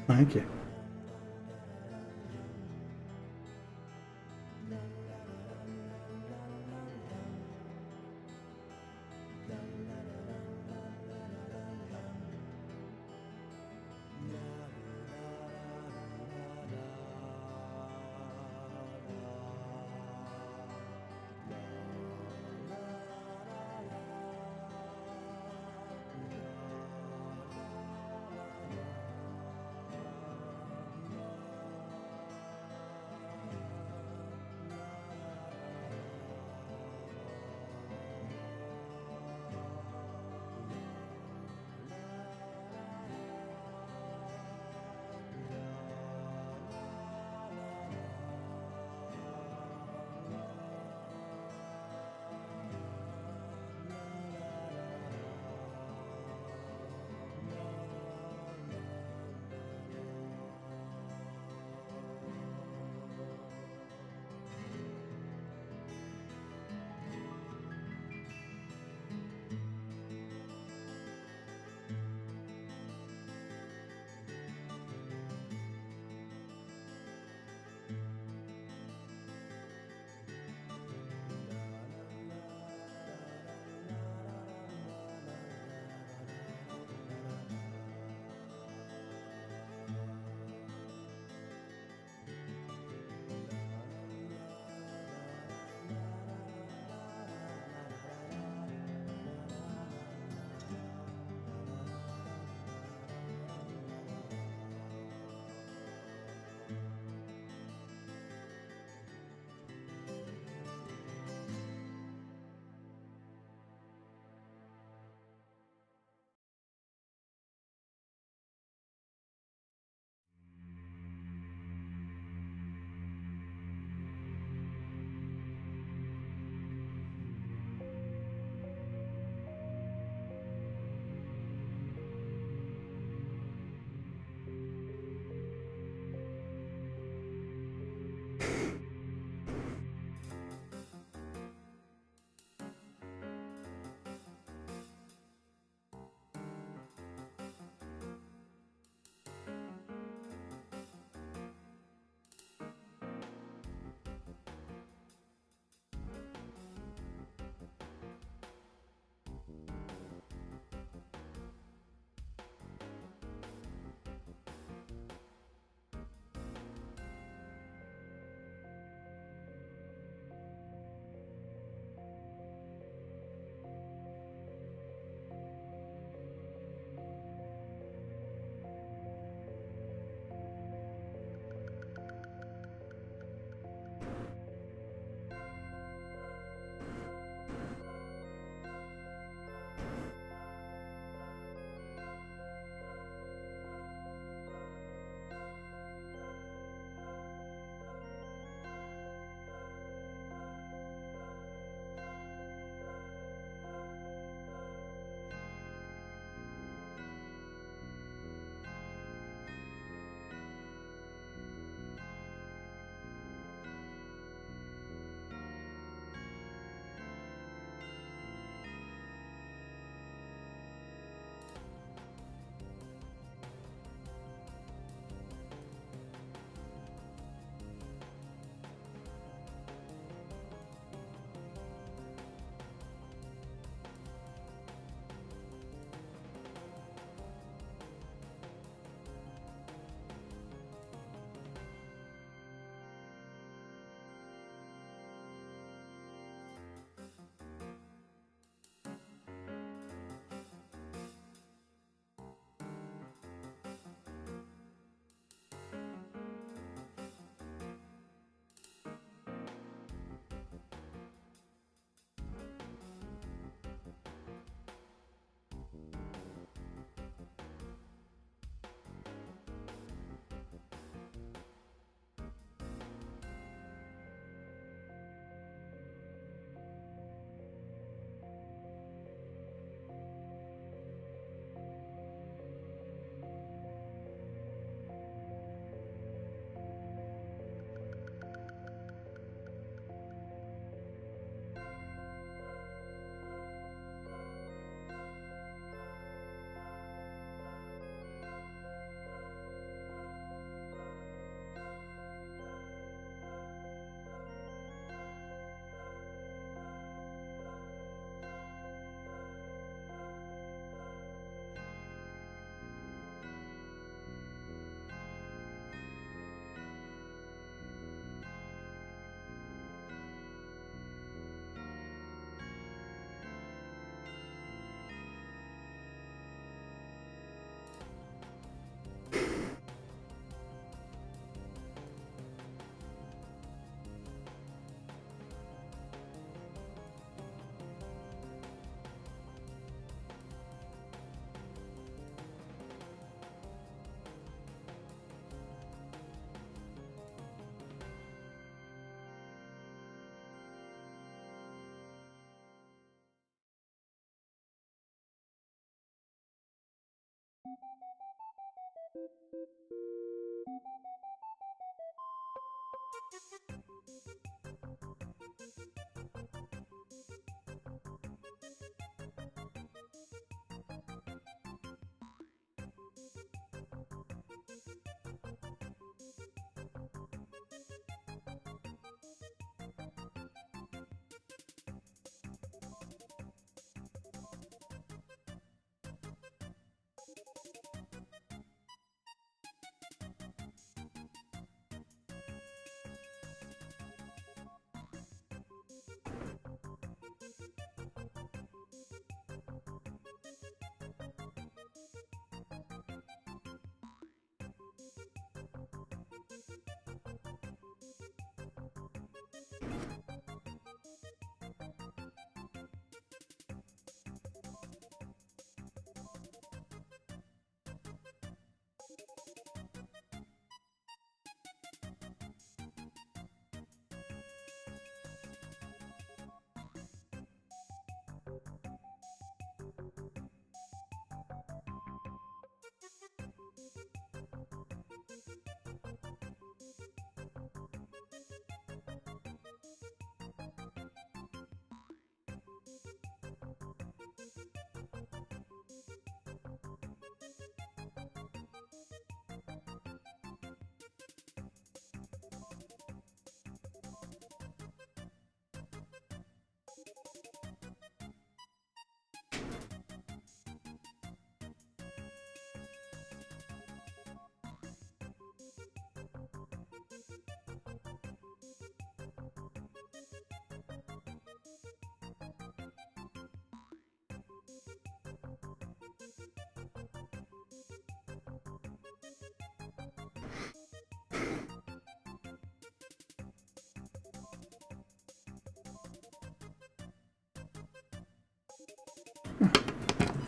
Thank you.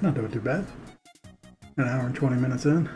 Not doing too bad. An hour and 20 minutes in.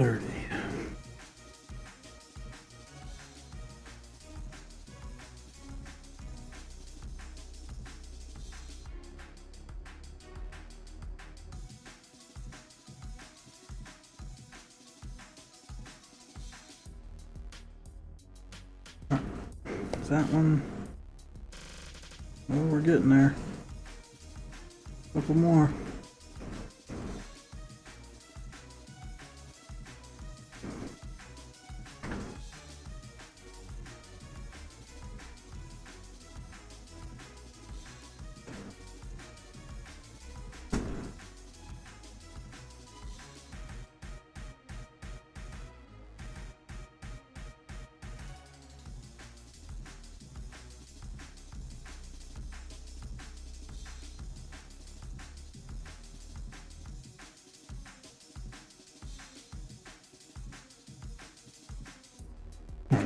12:30. Is that one? Oh, we're getting there. Couple more.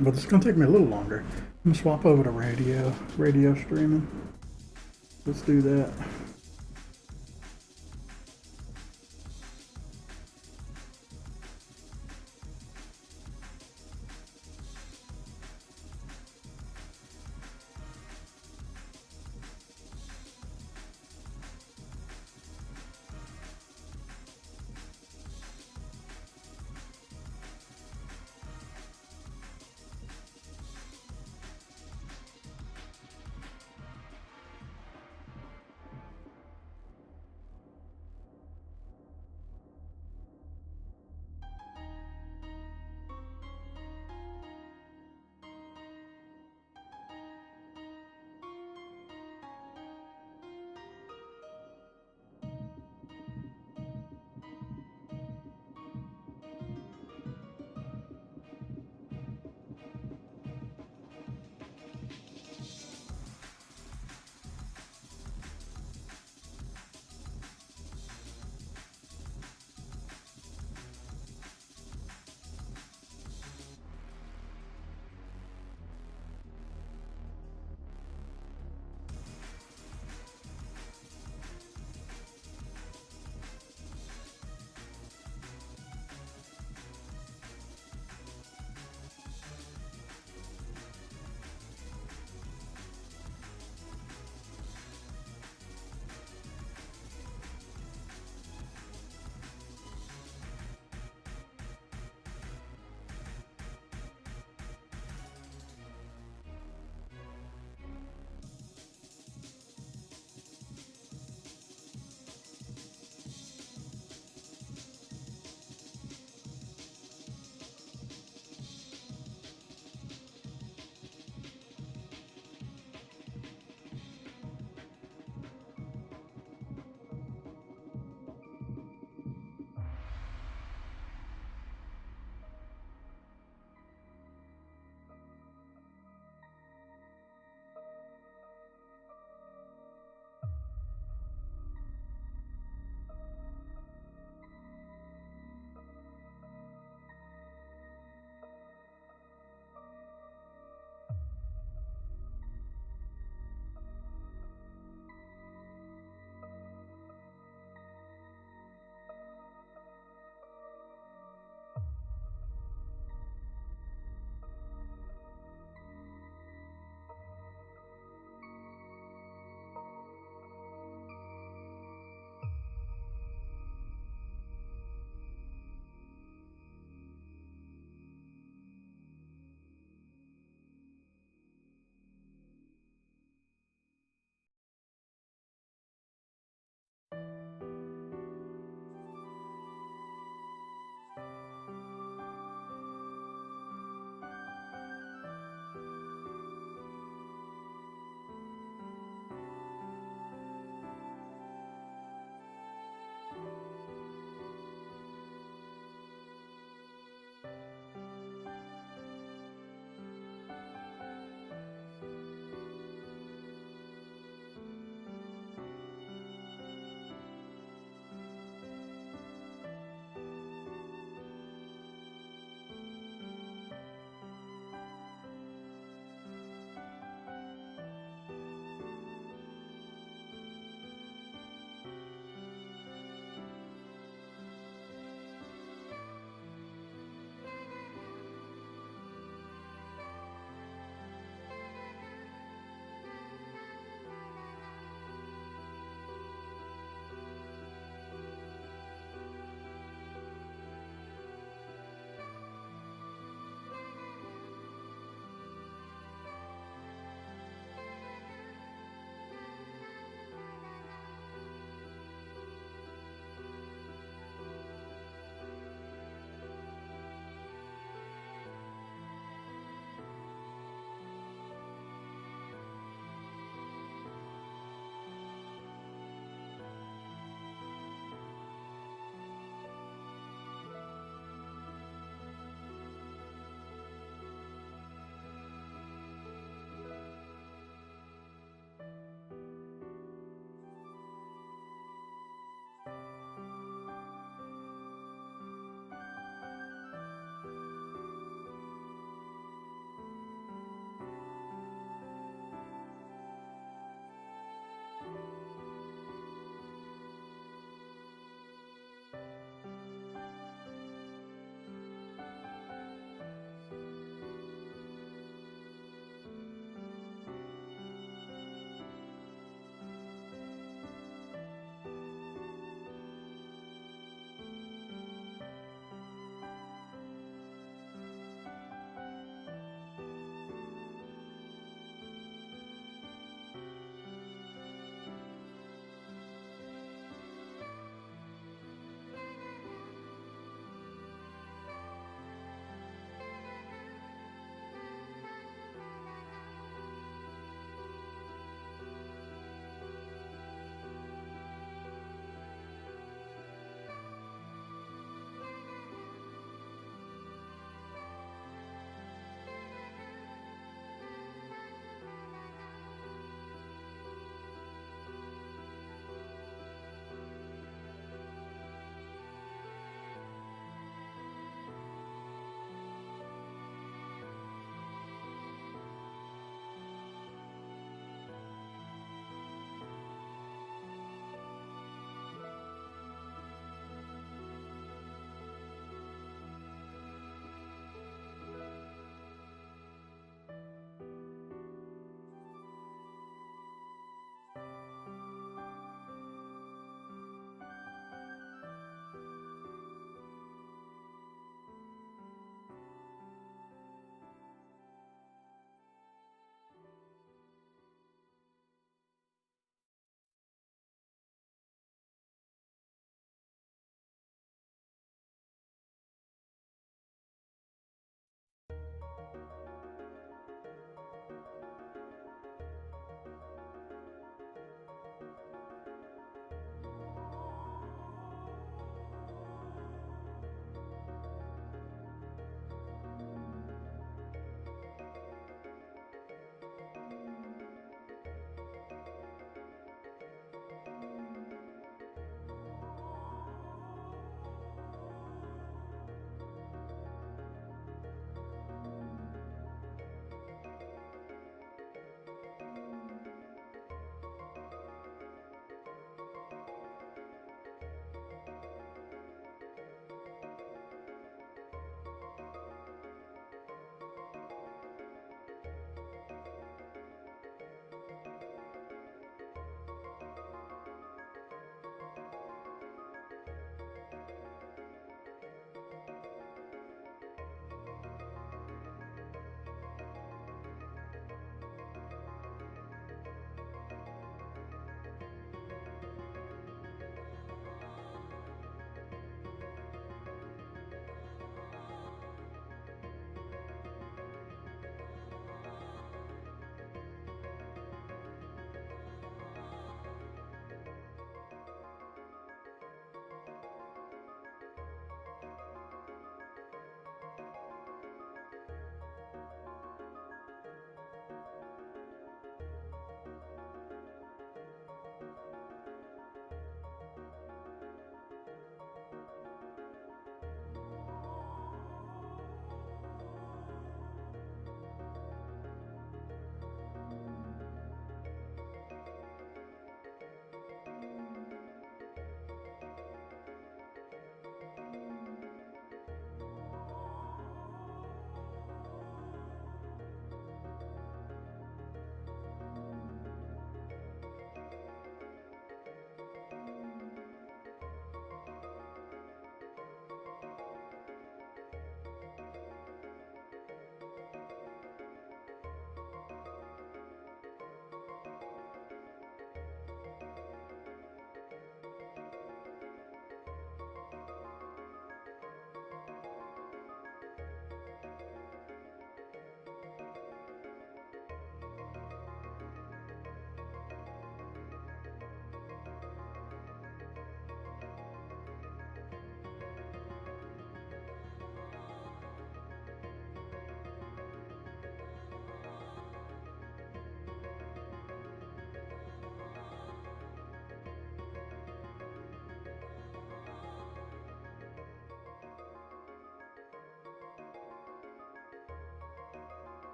But it's gonna take me a little longer. I'm gonna swap over to radio streaming. Let's do that.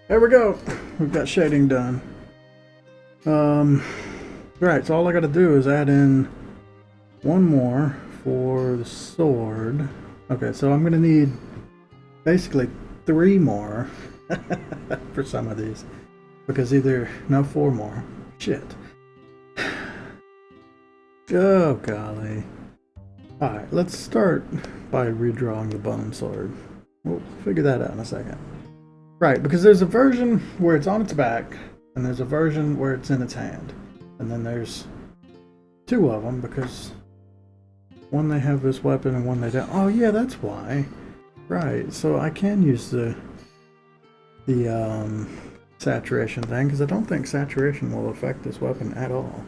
There we go. We've got shading done. Right, so all I gotta do is add in one more for the sword. Okay, so I'm gonna need basically 3 more for some of these. Because no, 4 more. Shit. Oh, golly. Alright, let's start by redrawing the bone sword. We'll figure that out in a second. Right, because there's a version where it's on its back, and there's a version where it's in its hand. And then there's 2 of them, because one they have this weapon and one they don't. Oh yeah, that's why. Right, so I can use the saturation thing, because I don't think saturation will affect this weapon at all.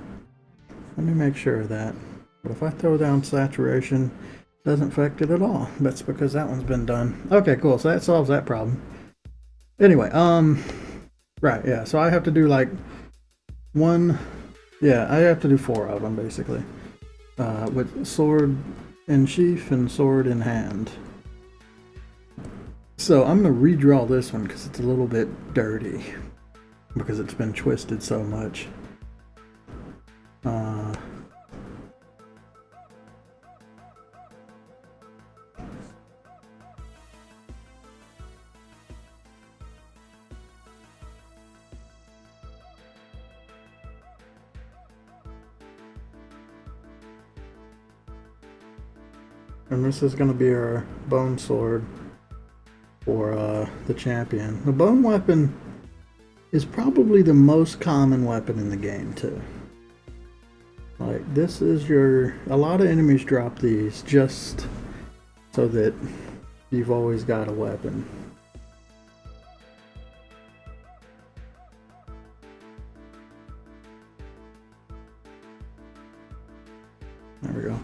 Let me make sure of that. But if I throw down saturation, it doesn't affect it at all. That's because that one's been done. Okay, cool, so that solves that problem. Anyway, right, yeah, so I have to do like I have to do 4 of them basically. With sword in sheath and sword in hand. So I'm going to redraw this one because it's a little bit dirty. Because it's been twisted so much. And this is going to be our bone sword. for the champion. The bone weapon is probably the most common weapon in the game too. Like this is a lot of enemies drop these just so that you've always got a weapon. There we go.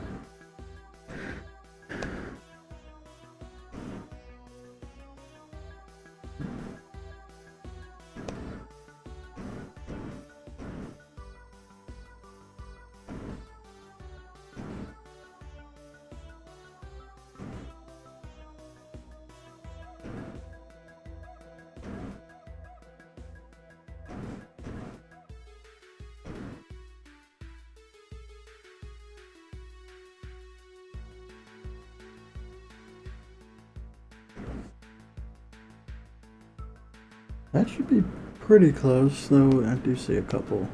That should be pretty close, though I do see a couple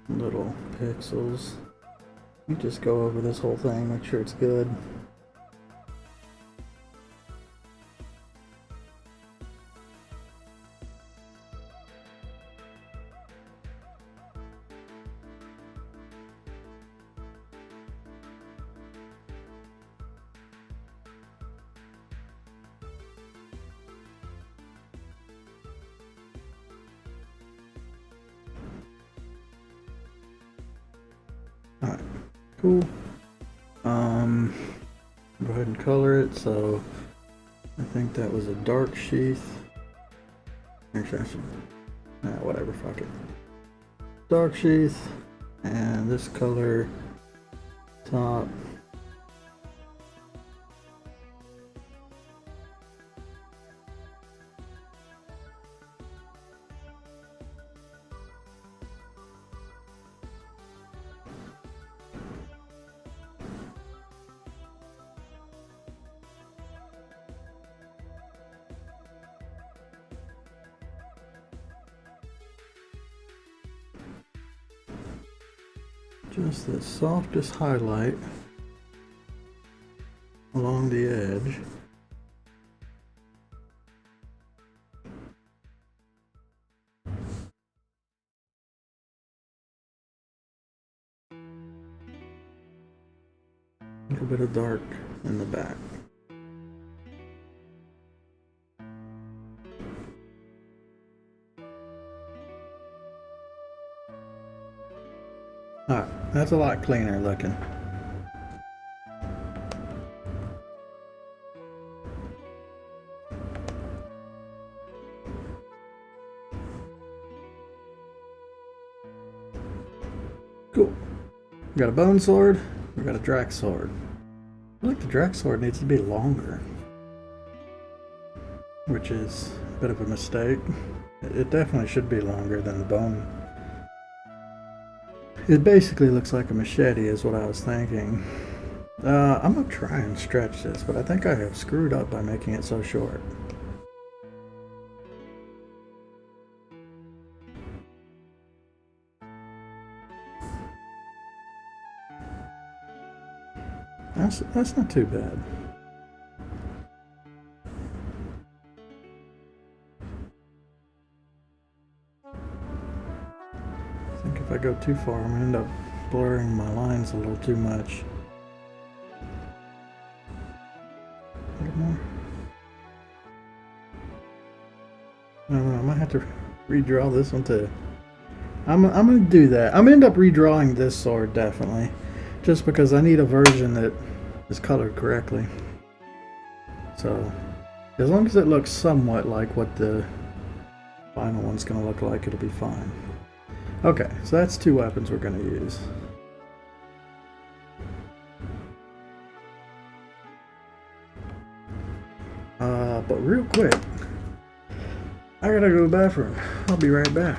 little pixels. Let me just go over this whole thing, make sure it's good. Alright, cool. Go ahead and color it. So I think that was a dark sheath. Actually, I should, whatever, fuck it. Dark sheath, and this color top. Just the softest highlight along the edge. A little bit of dark in the back. Alright, that's a lot cleaner looking. Cool. We got a bone sword, we got a Drax sword. I feel like the Drax sword needs to be longer, which is a bit of a mistake. It definitely should be longer than the bone. It basically looks like a machete is what I was thinking. I'm gonna try and stretch this, but I think I have screwed up by making it so short. That's not too bad. I think if I go too far, I'm gonna end up blurring my lines a little too much. A little more. I don't know, I might have to redraw this one too. I'm gonna do that. I'm gonna end up redrawing this sword definitely, just because I need a version that is colored correctly. So, as long as it looks somewhat like what the final one's gonna look like, it'll be fine. Okay, so that's two weapons we're gonna use. But real quick, I gotta go to the bathroom. I'll be right back.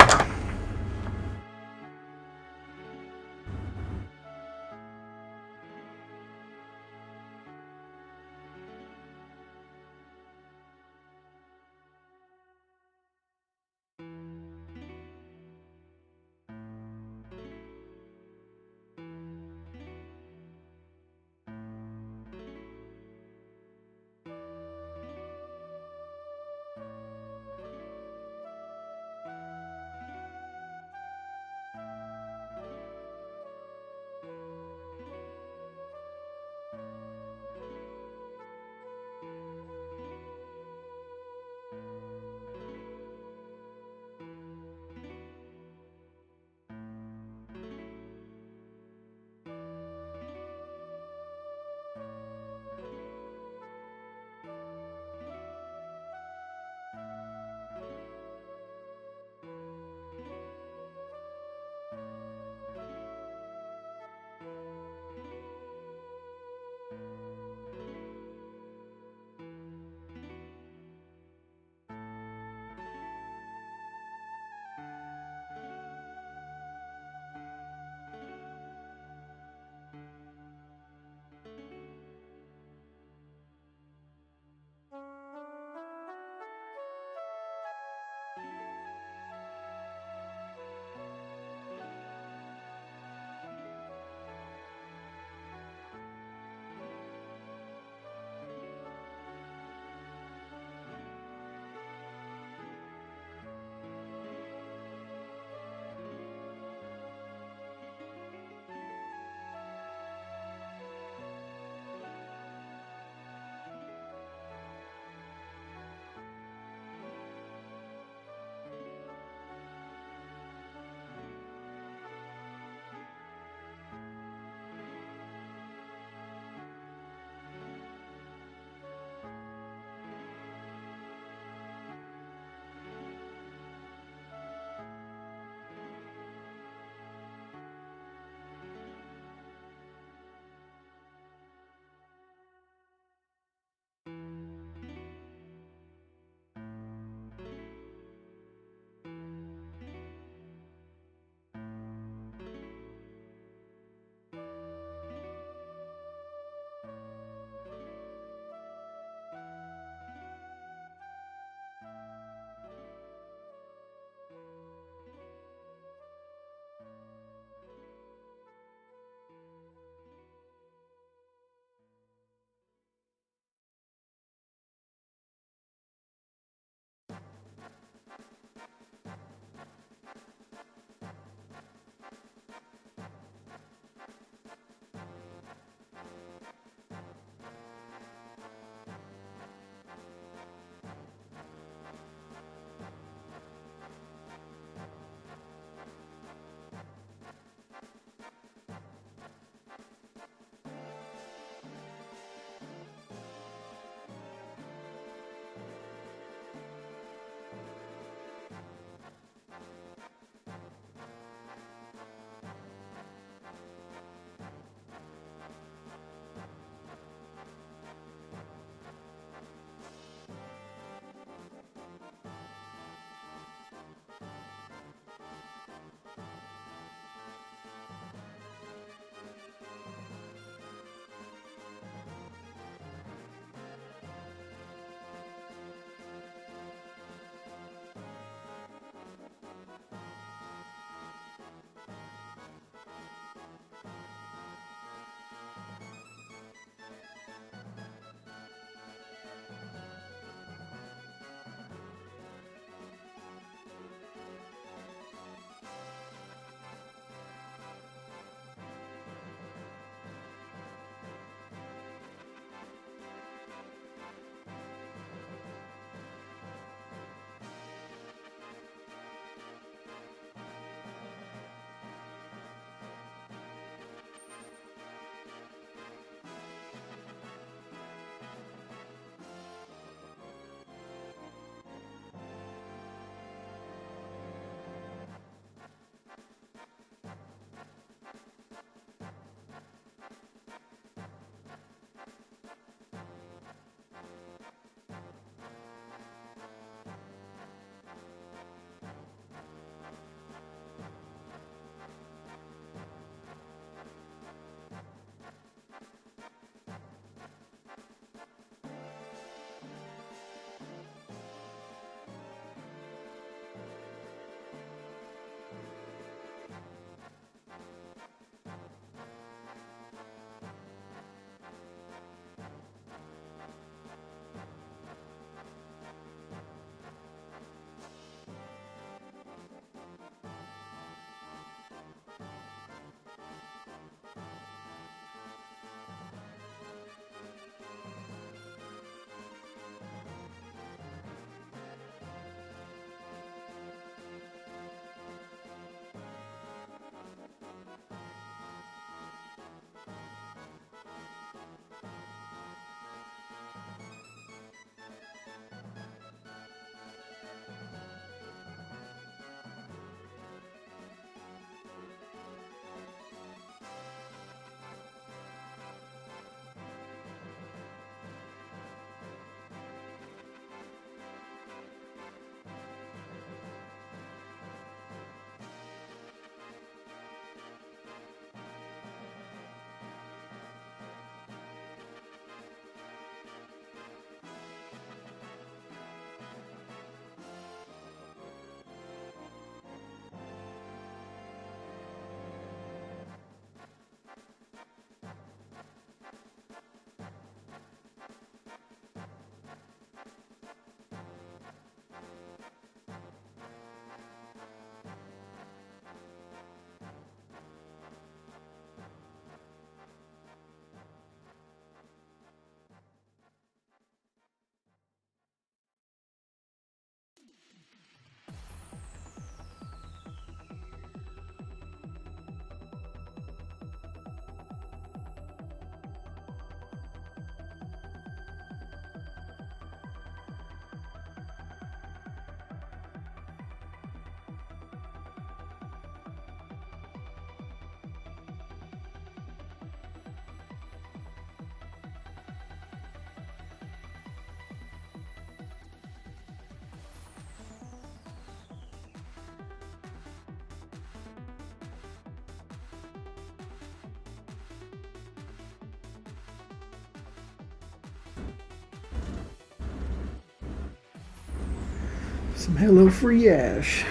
Some Hello Fresh.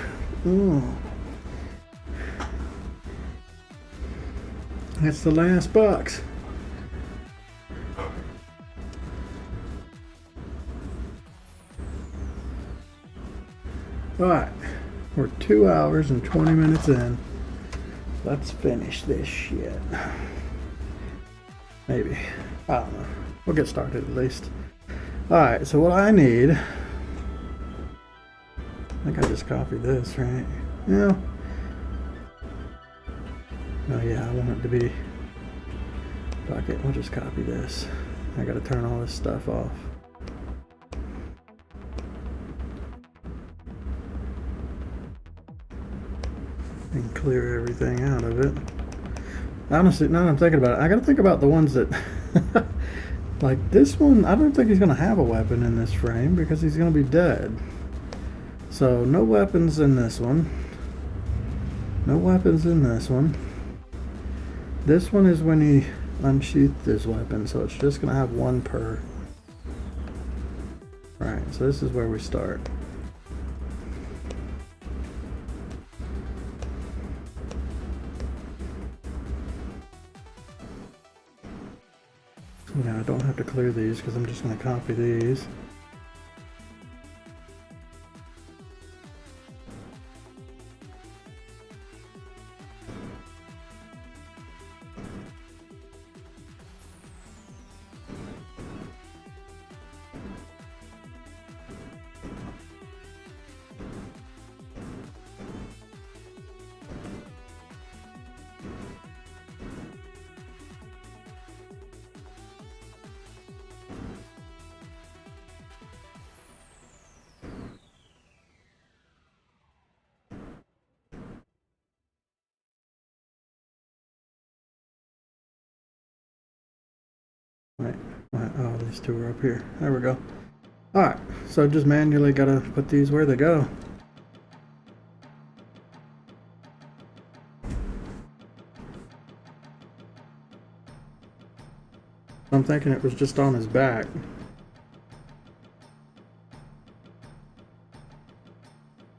Oh. That's the last box. Alright, we're 2 hours and 20 minutes in. Let's finish this shit. Maybe. I don't know. We'll get started at least. Alright, so what I need... I think I just copied this, right? Yeah. Oh yeah, I want it to be... Fuck it, we'll just copy this. I gotta turn all this stuff off. And clear everything out of it. Honestly, now that I'm thinking about it, I gotta think about the ones that... like this one, I don't think he's gonna have a weapon in this frame because he's gonna be dead. So, no weapons in this one. No weapons in this one. This one is when he unsheathed his weapon, so it's just gonna have one per. Right, so this is where we start. Now I don't have to clear these because I'm just going to copy these. Right. Oh, these two are up here. There we go. Alright, so just manually gotta put these where they go. I'm thinking it was just on his back.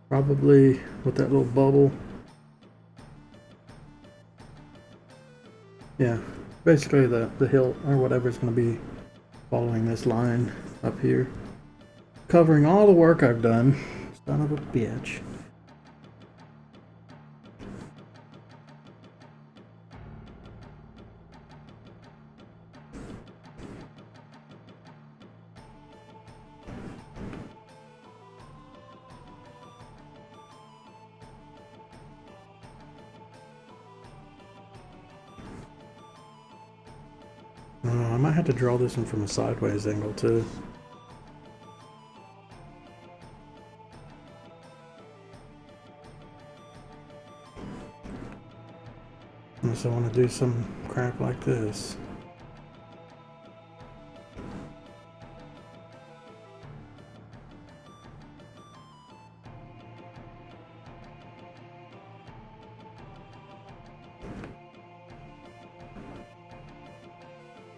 Probably with that little bubble. Yeah. Basically the hilt or whatever is going to be following this line up here. Covering all the work I've done. Son of a bitch. I might have to draw this one from a sideways angle too. Unless I want to do some crap like this.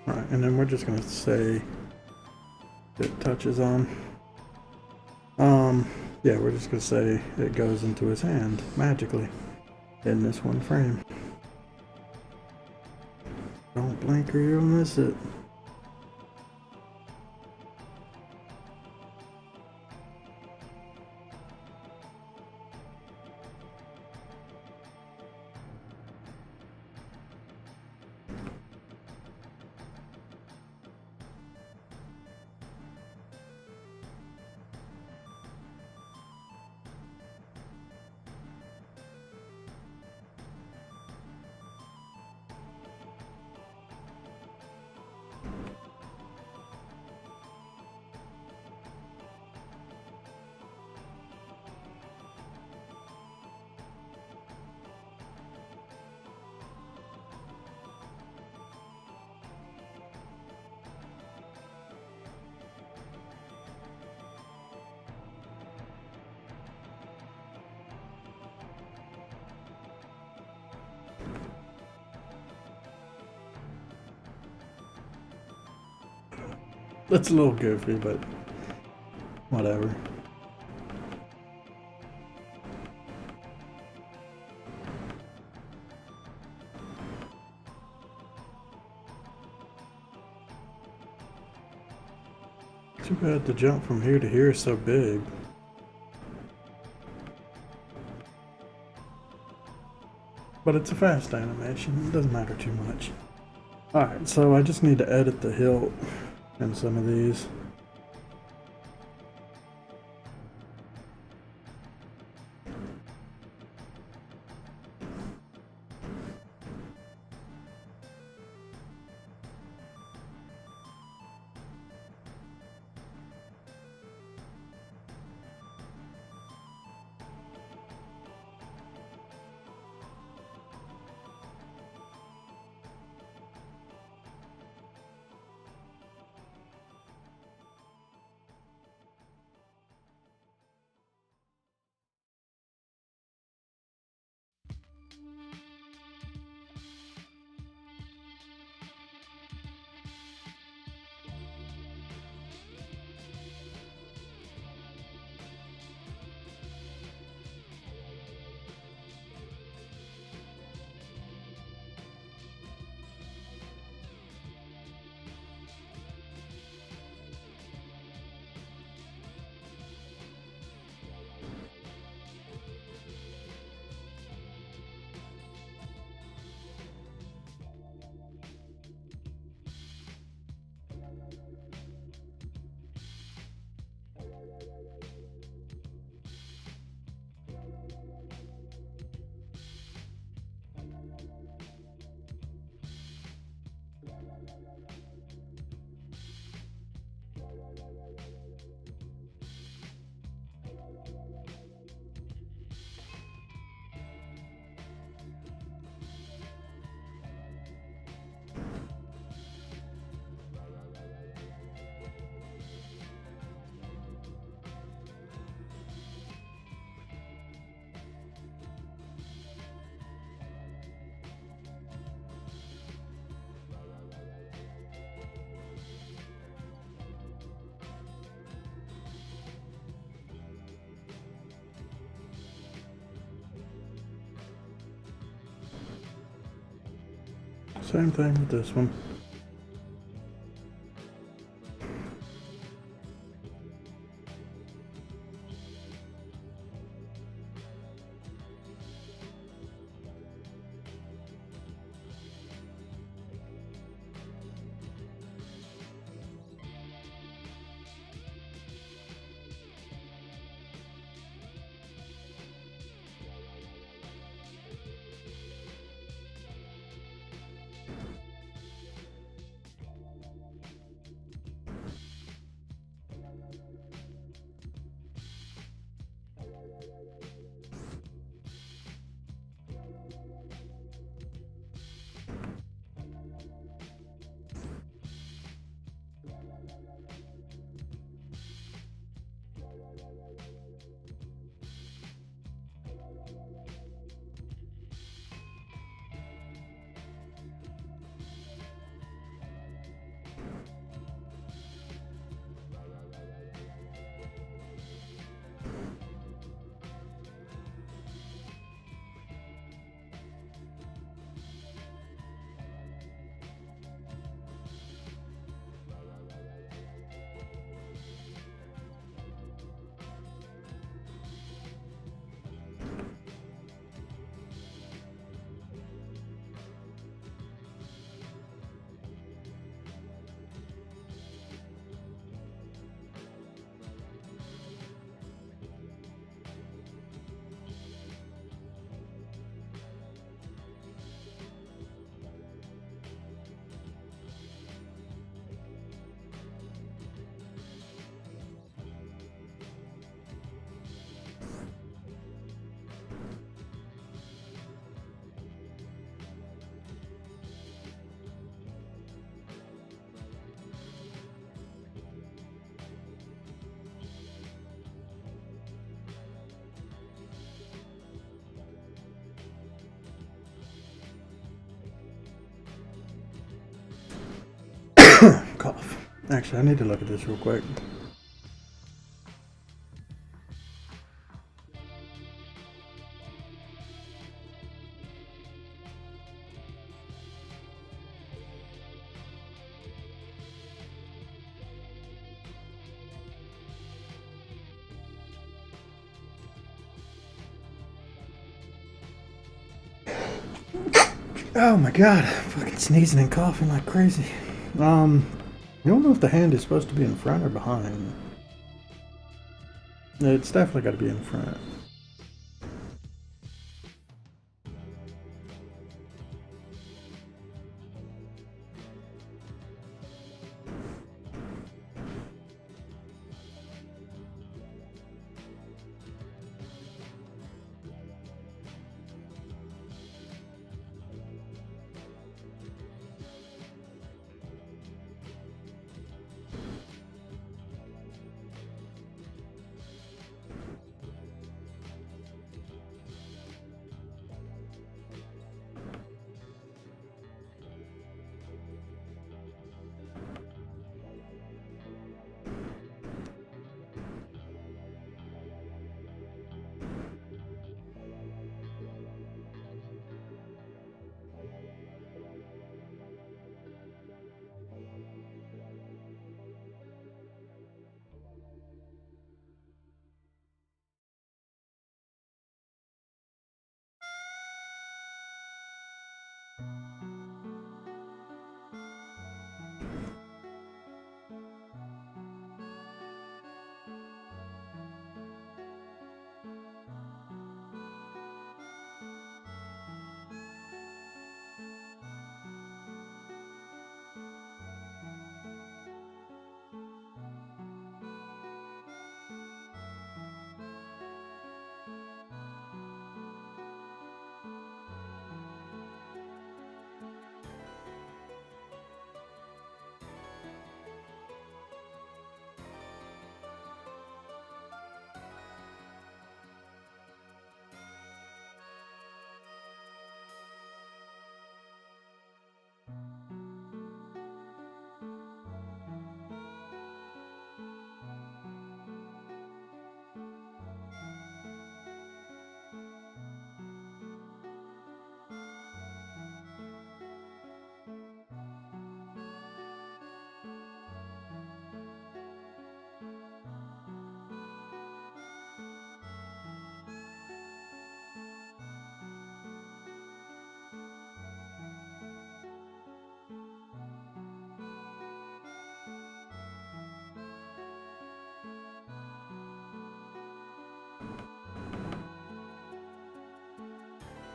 Right, and then we're just going to say it touches on. Yeah, we're just going to say it goes into his hand magically in this one frame. Don't blink or you'll miss it. That's a little goofy, but whatever. Too bad the jump from here to here is so big. But it's a fast animation, it doesn't matter too much. Alright, so I just need to edit the hilt in some of these. Same thing with this one. Cough. Actually, I need to look at this real quick. Oh my god, I'm fucking sneezing and coughing like crazy. You don't know if the hand is supposed to be in front or behind. It's definitely got to be in front.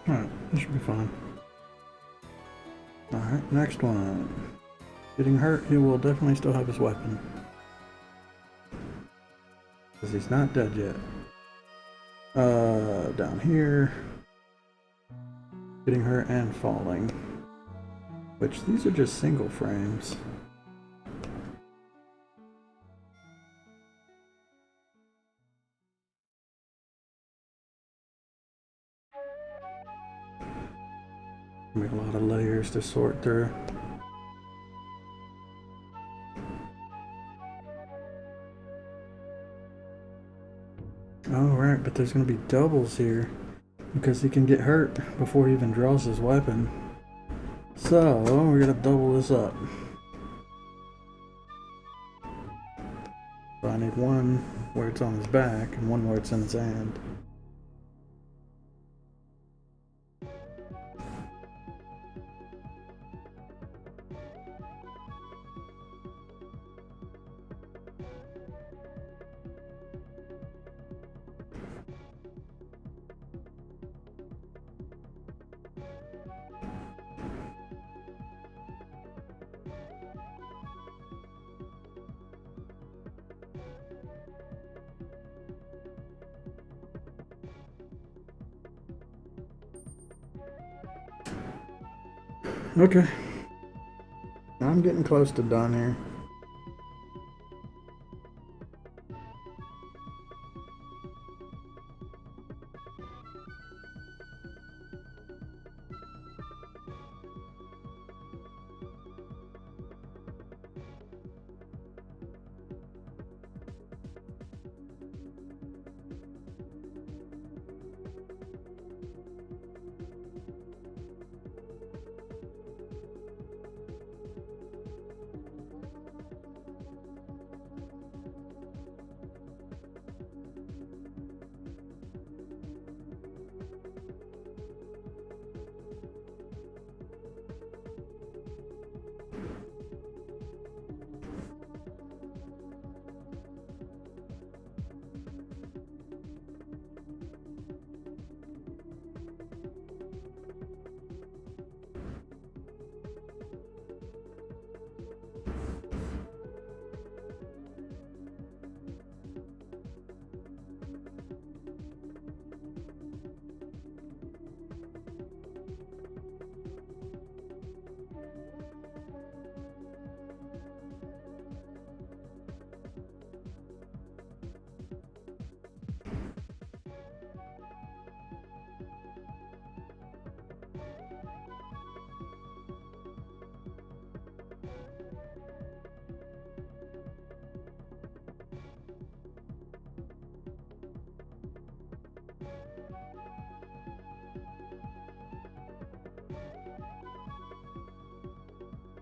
Alright, this should be fine. Alright, next one. Getting hurt, he will definitely still have his weapon. Because he's not dead yet. Down here. Getting hurt and falling. Which, these are just single frames. Make a lot of layers to sort through. Oh, right, but there's going to be doubles here because he can get hurt before he even draws his weapon. So, we're going to double this up. So I need one where it's on his back and one where it's in his hand. Okay. I'm getting close to done here.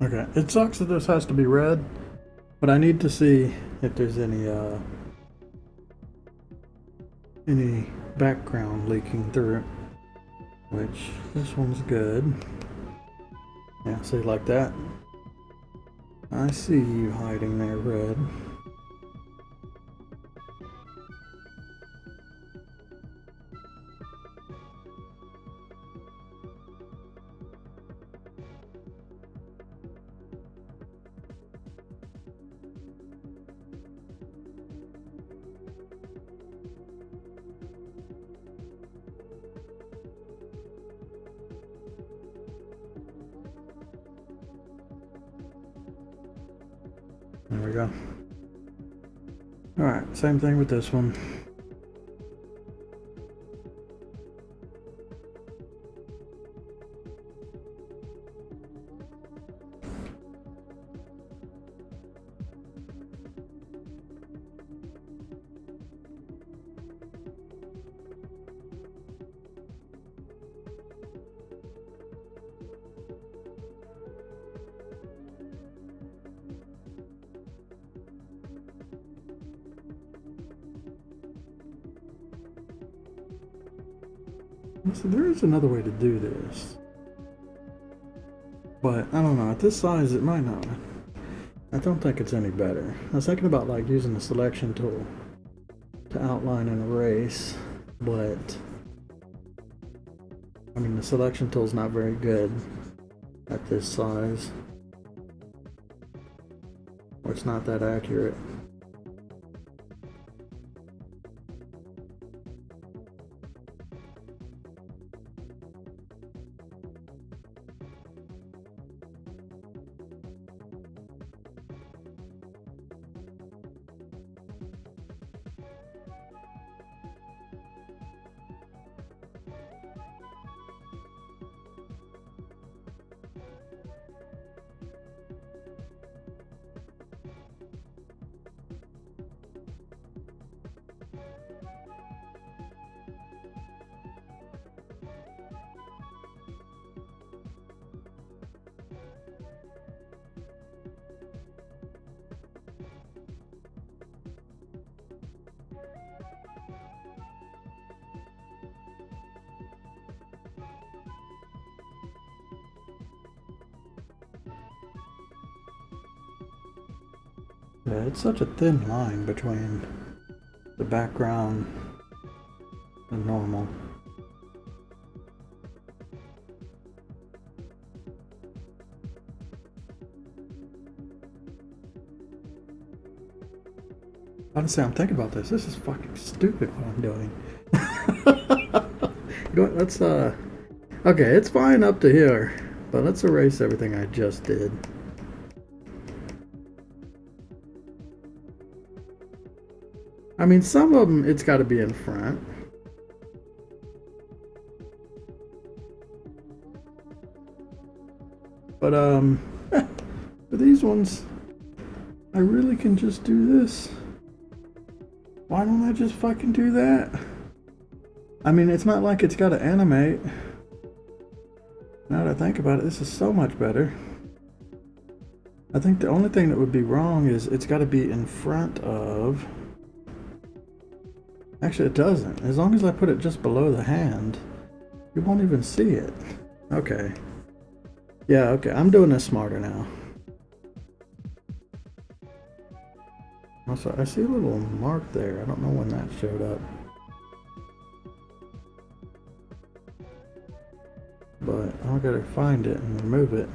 Okay, it sucks that this has to be red, but I need to see if there's any background leaking through it, which this one's good. Yeah, see, like that. I see you hiding there, red. There we go. Alright, same thing with this one. So there is another way to do this, but I don't know, at this size it might not. I don't think it's any better. I was thinking about like using the selection tool to outline and erase, but I mean the selection tool's not very good at this size, or it's not that accurate. Yeah, it's such a thin line between the background and normal. Honestly, I'm thinking about this. This is fucking stupid what I'm doing. Let's okay, it's fine up to here, but let's erase everything I just did. I mean, some of them, it's got to be in front. But, for these ones, I really can just do this. Why don't I just fucking do that? I mean, it's not like it's got to animate. Now that I think about it, this is so much better. I think the only thing that would be wrong is it's got to be in front of... Actually, it doesn't. As long as I put it just below the hand, you won't even see it. Okay. Yeah, okay. I'm doing this smarter now. Also, I see a little mark there. I don't know when that showed up. But I gotta find it and remove it.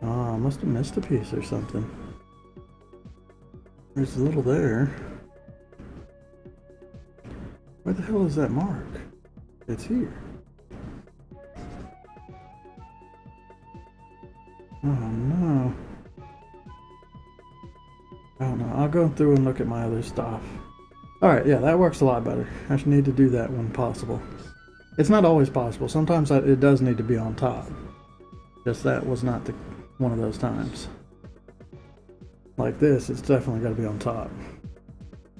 Oh, I must have missed a piece or something. There's a little there. Where the hell is that mark? It's here. Oh no. Oh no, I'll go through and look at my other stuff. Alright, yeah, that works a lot better. I should need to do that when possible. It's not always possible. Sometimes it does need to be on top. Just that was not one of those times. Like this, it's definitely got to be on top.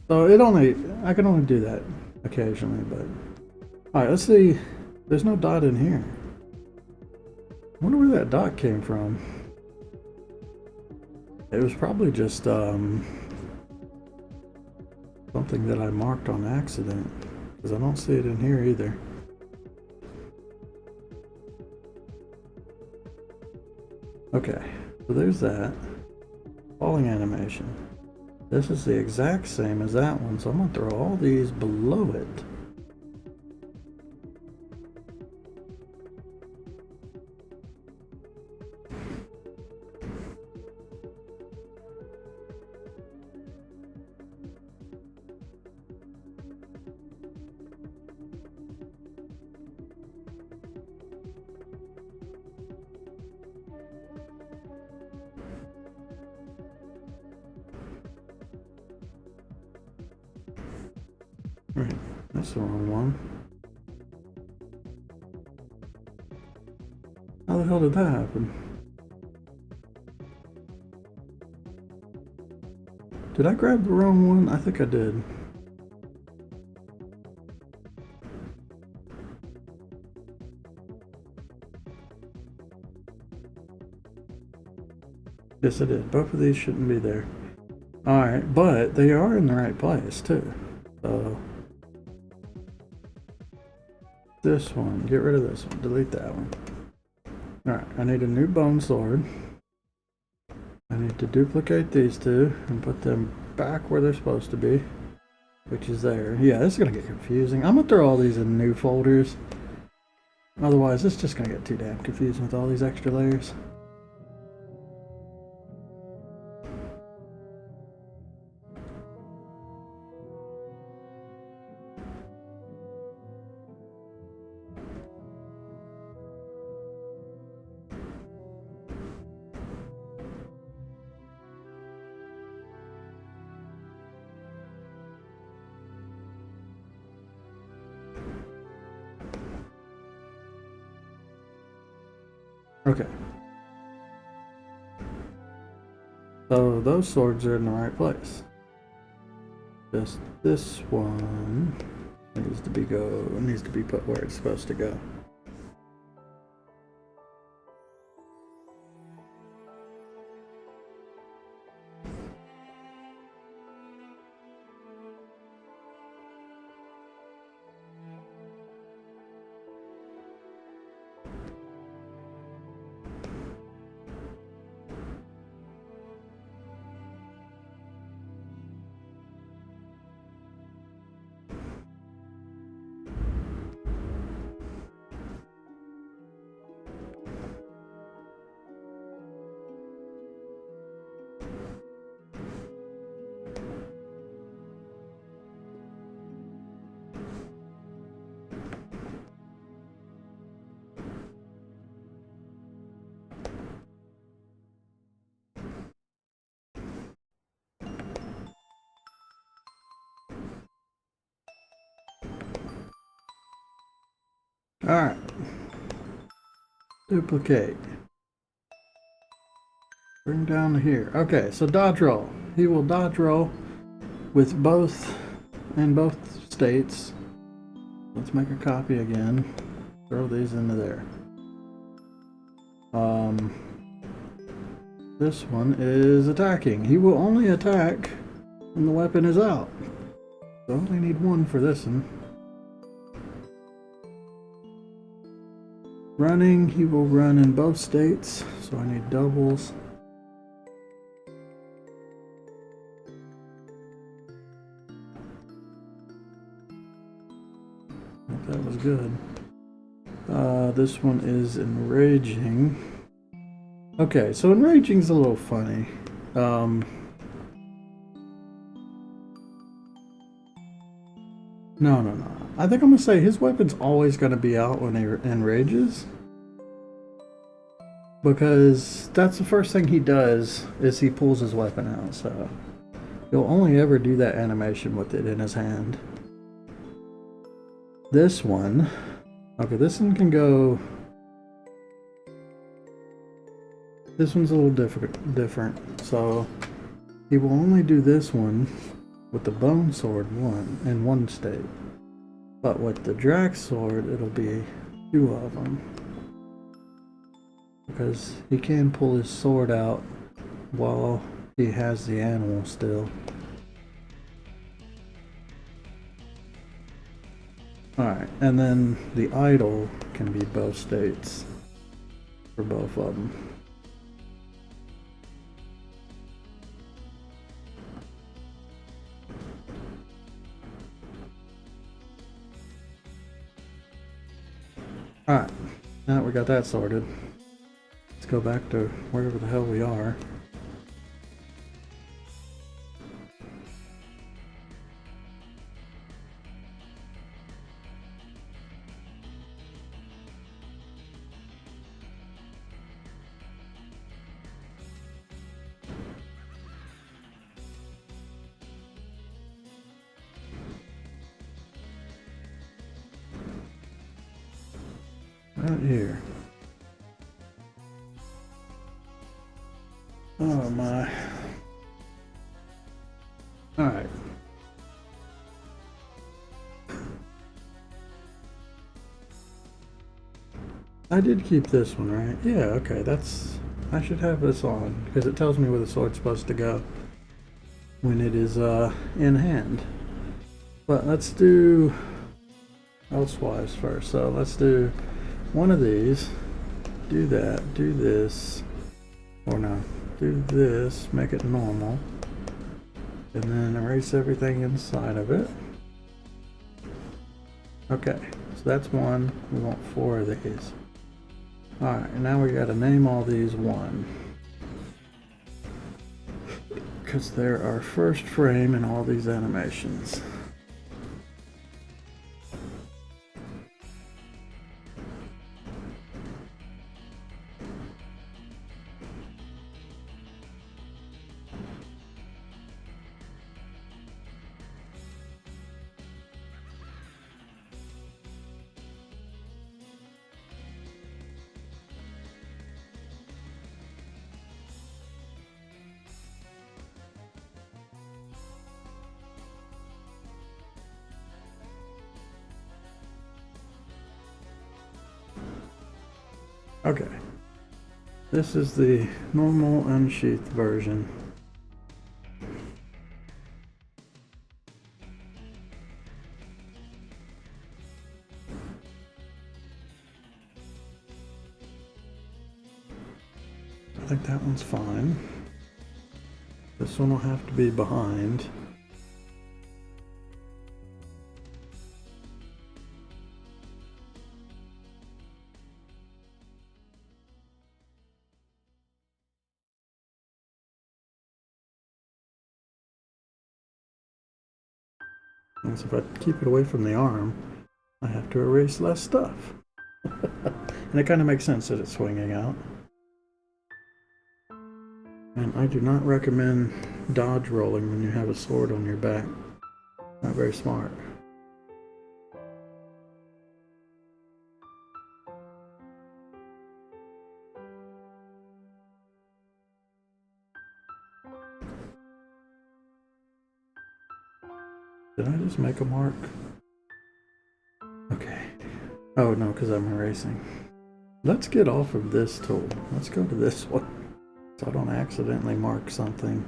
So I can only do that occasionally, but Alright, let's see. There's no dot in here. I wonder where that dot came from. It was probably just something that I marked on accident, because I don't see it in here either. Okay, so there's that. Falling animation. This is the exact same as that one, so I'm going to throw all these below it. Right, that's the wrong one. How the hell did that happen? Did I grab the wrong one? I think I did. Yes, I did. Both of these shouldn't be there. Alright, but they are in the right place too. So this one, get rid of this one, delete that one. Alright, I need a new bone sword. I need to duplicate these two and put them back where they're supposed to be, which is there. Yeah, this is gonna get confusing. I'm gonna throw all these in new folders. Otherwise, it's just gonna get too damn confusing with all these extra layers. Okay. So those swords are in the right place. Just this one needs to be put where it's supposed to go. Alright. Duplicate. Bring down to here. Okay, so dodge roll. He will dodge roll with both in both states. Let's make a copy again. Throw these into there. This one is attacking. He will only attack when the weapon is out. So I only need one for this one. Running, he will run in both states, so I need doubles. That was good. This one is enraging. Okay, so enraging's a little funny. No. I think I'm gonna say his weapon's always gonna be out when he enrages, because that's the first thing he does is he pulls his weapon out. So he'll only ever do that animation with it in his hand. This one, okay, this one can go. This one's a little different. So he will only do this one with the bone sword in one state. But with the Drax sword, it'll be 2 of them. Because he can pull his sword out while he has the animal still. Alright, and then the idol can be both states for both of them. Alright, now that we got that sorted, let's go back to wherever the hell we are. Right here. Oh my. Alright. I did keep this one, right? Yeah, okay, that's... I should have this on, because it tells me where the sword's supposed to go when it is in hand. But let's do elsewise first. So let's do one of these, do that, do this, or no, do this, make it normal, and then erase everything inside of it. Okay, so that's one. We want 4 of these. Alright, and now we gotta name all these 1. Because they're our first frame in all these animations. Okay, this is the normal unsheathed version. I think that one's fine. This one will have to be behind. And so if I keep it away from the arm, I have to erase less stuff. And it kind of makes sense that it's swinging out. And I do not recommend dodge rolling when you have a sword on your back. Not very smart. Did I just make a mark? Okay. Oh no, because I'm erasing. Let's get off of this tool. Let's go to this one, so I don't accidentally mark something.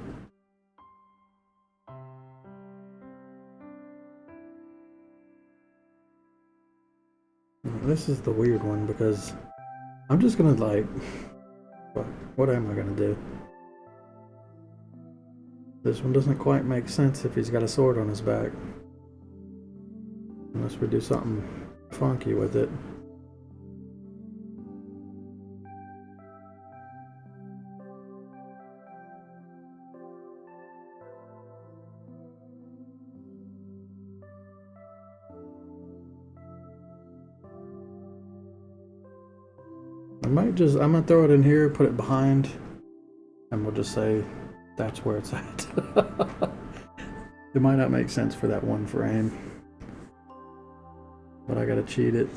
This is the weird one because I'm just gonna like, what am I gonna do? This one doesn't quite make sense if he's got a sword on his back. Unless we do something funky with it. I'm gonna throw it in here, put it behind, and we'll just say that's where it's at. It might not make sense for that one frame, but I gotta cheat it.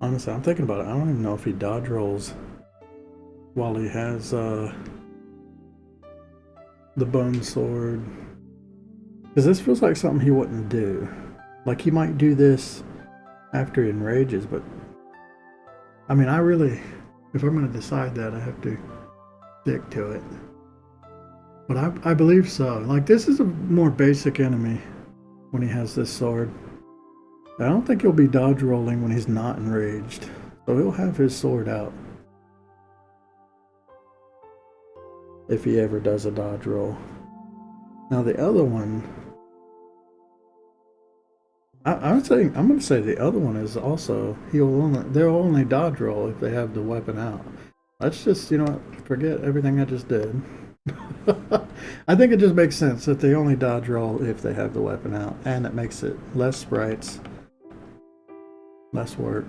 Honestly, I'm thinking about it. I don't even know if he dodge rolls while he has the bone sword. Because this feels like something he wouldn't do. Like he might do this after he enrages, but I mean, I really, if I'm going to decide that, I have to stick to it. But I believe so. Like this is a more basic enemy when he has this sword. I don't think he'll be dodge rolling when he's not enraged. So he'll have his sword out. If he ever does a dodge roll. Now the other one, I'm going to say the other one is also, they'll only dodge roll if they have the weapon out. Let's just, you know what, forget everything I just did. I think it just makes sense that they only dodge roll if they have the weapon out, and it makes it less sprites, less work.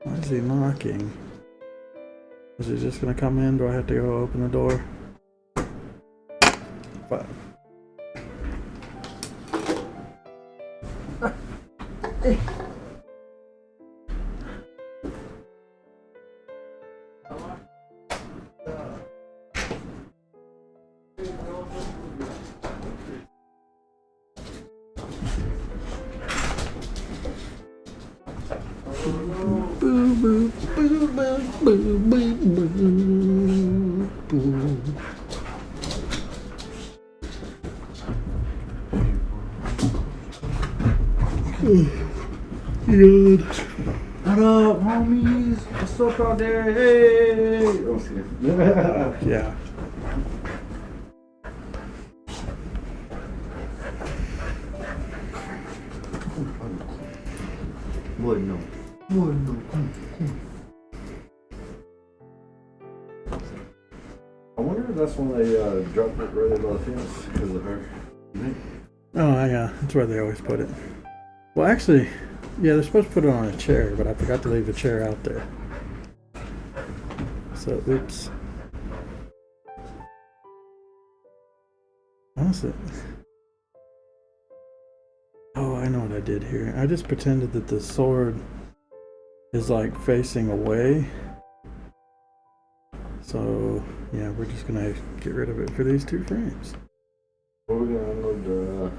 Why is he knocking? Is he just gonna come in? Do I have to go open the door? But boo boo boo boo boo boo boo. Good. What up, homies? What's up out there? Hey! Yeah. What no? What no? I wonder if that's when they dropped it right above the fence because of her. Oh, yeah. That's where they always put it. Well, actually, yeah, they're supposed to put it on a chair, but I forgot to leave the chair out there. So, oops. Honestly. Oh, I know what I did here. I just pretended that the sword is like facing away. So, yeah, we're just gonna get rid of it for these 2 frames. We're gonna unload the.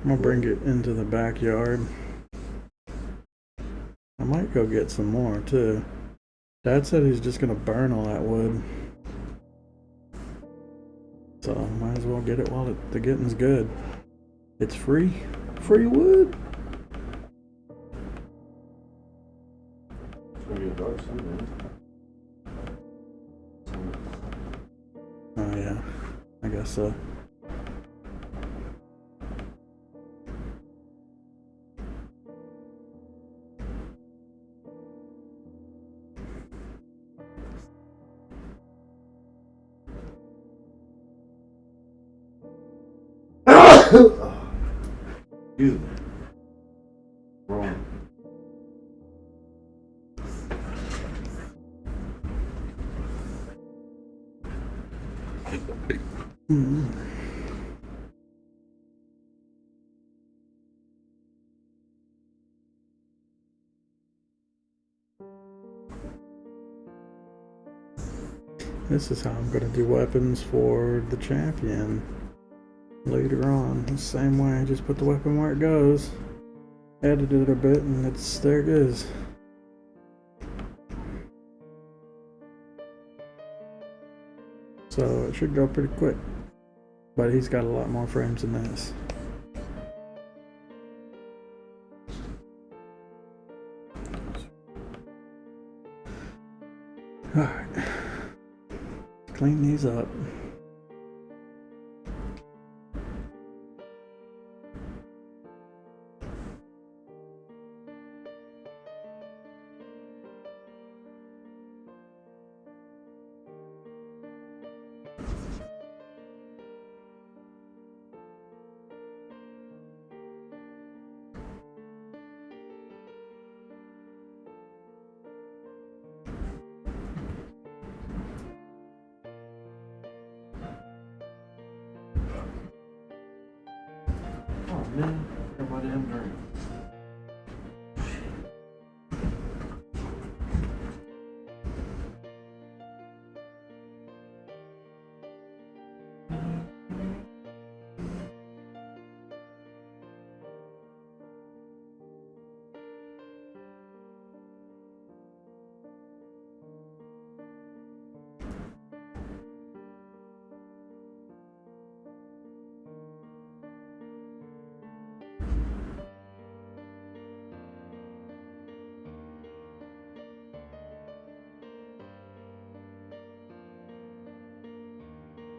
I'm gonna bring it into the backyard. I might go get some more too. Dad said he's just gonna burn all that wood. So might as well get it while the getting's good. It's free. Free wood. It's gonna get dark soon, Oh yeah, I guess so. Excuse me. Wrong. This is how I'm gonna do weapons for the champion later on. The same way, just put the weapon where it goes. Edited it a bit and there it is. So it should go pretty quick. But he's got a lot more frames than this. Alright. Clean these up. then everybody have a drink.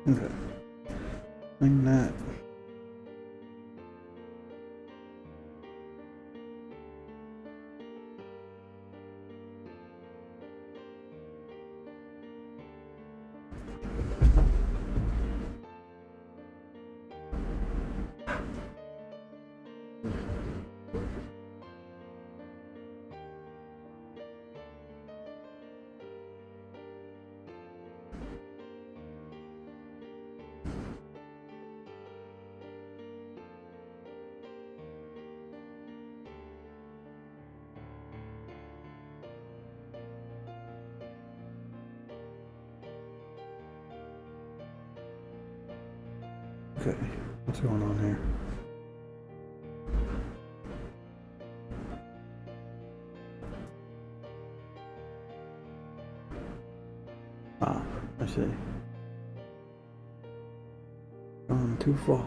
Okay. Clean that. Okay, what's going on here? Ah, I see. Gone too far.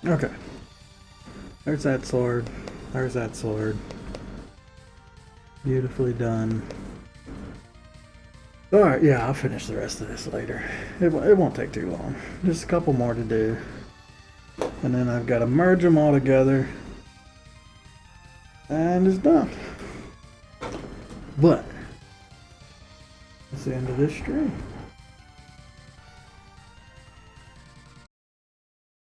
Okay. There's that sword. There's that sword. Beautifully done. Alright, yeah, I'll finish the rest of this later. It won't take too long. Just a couple more to do. And then I've got to merge them all together. And it's done. But, that's the end of this stream.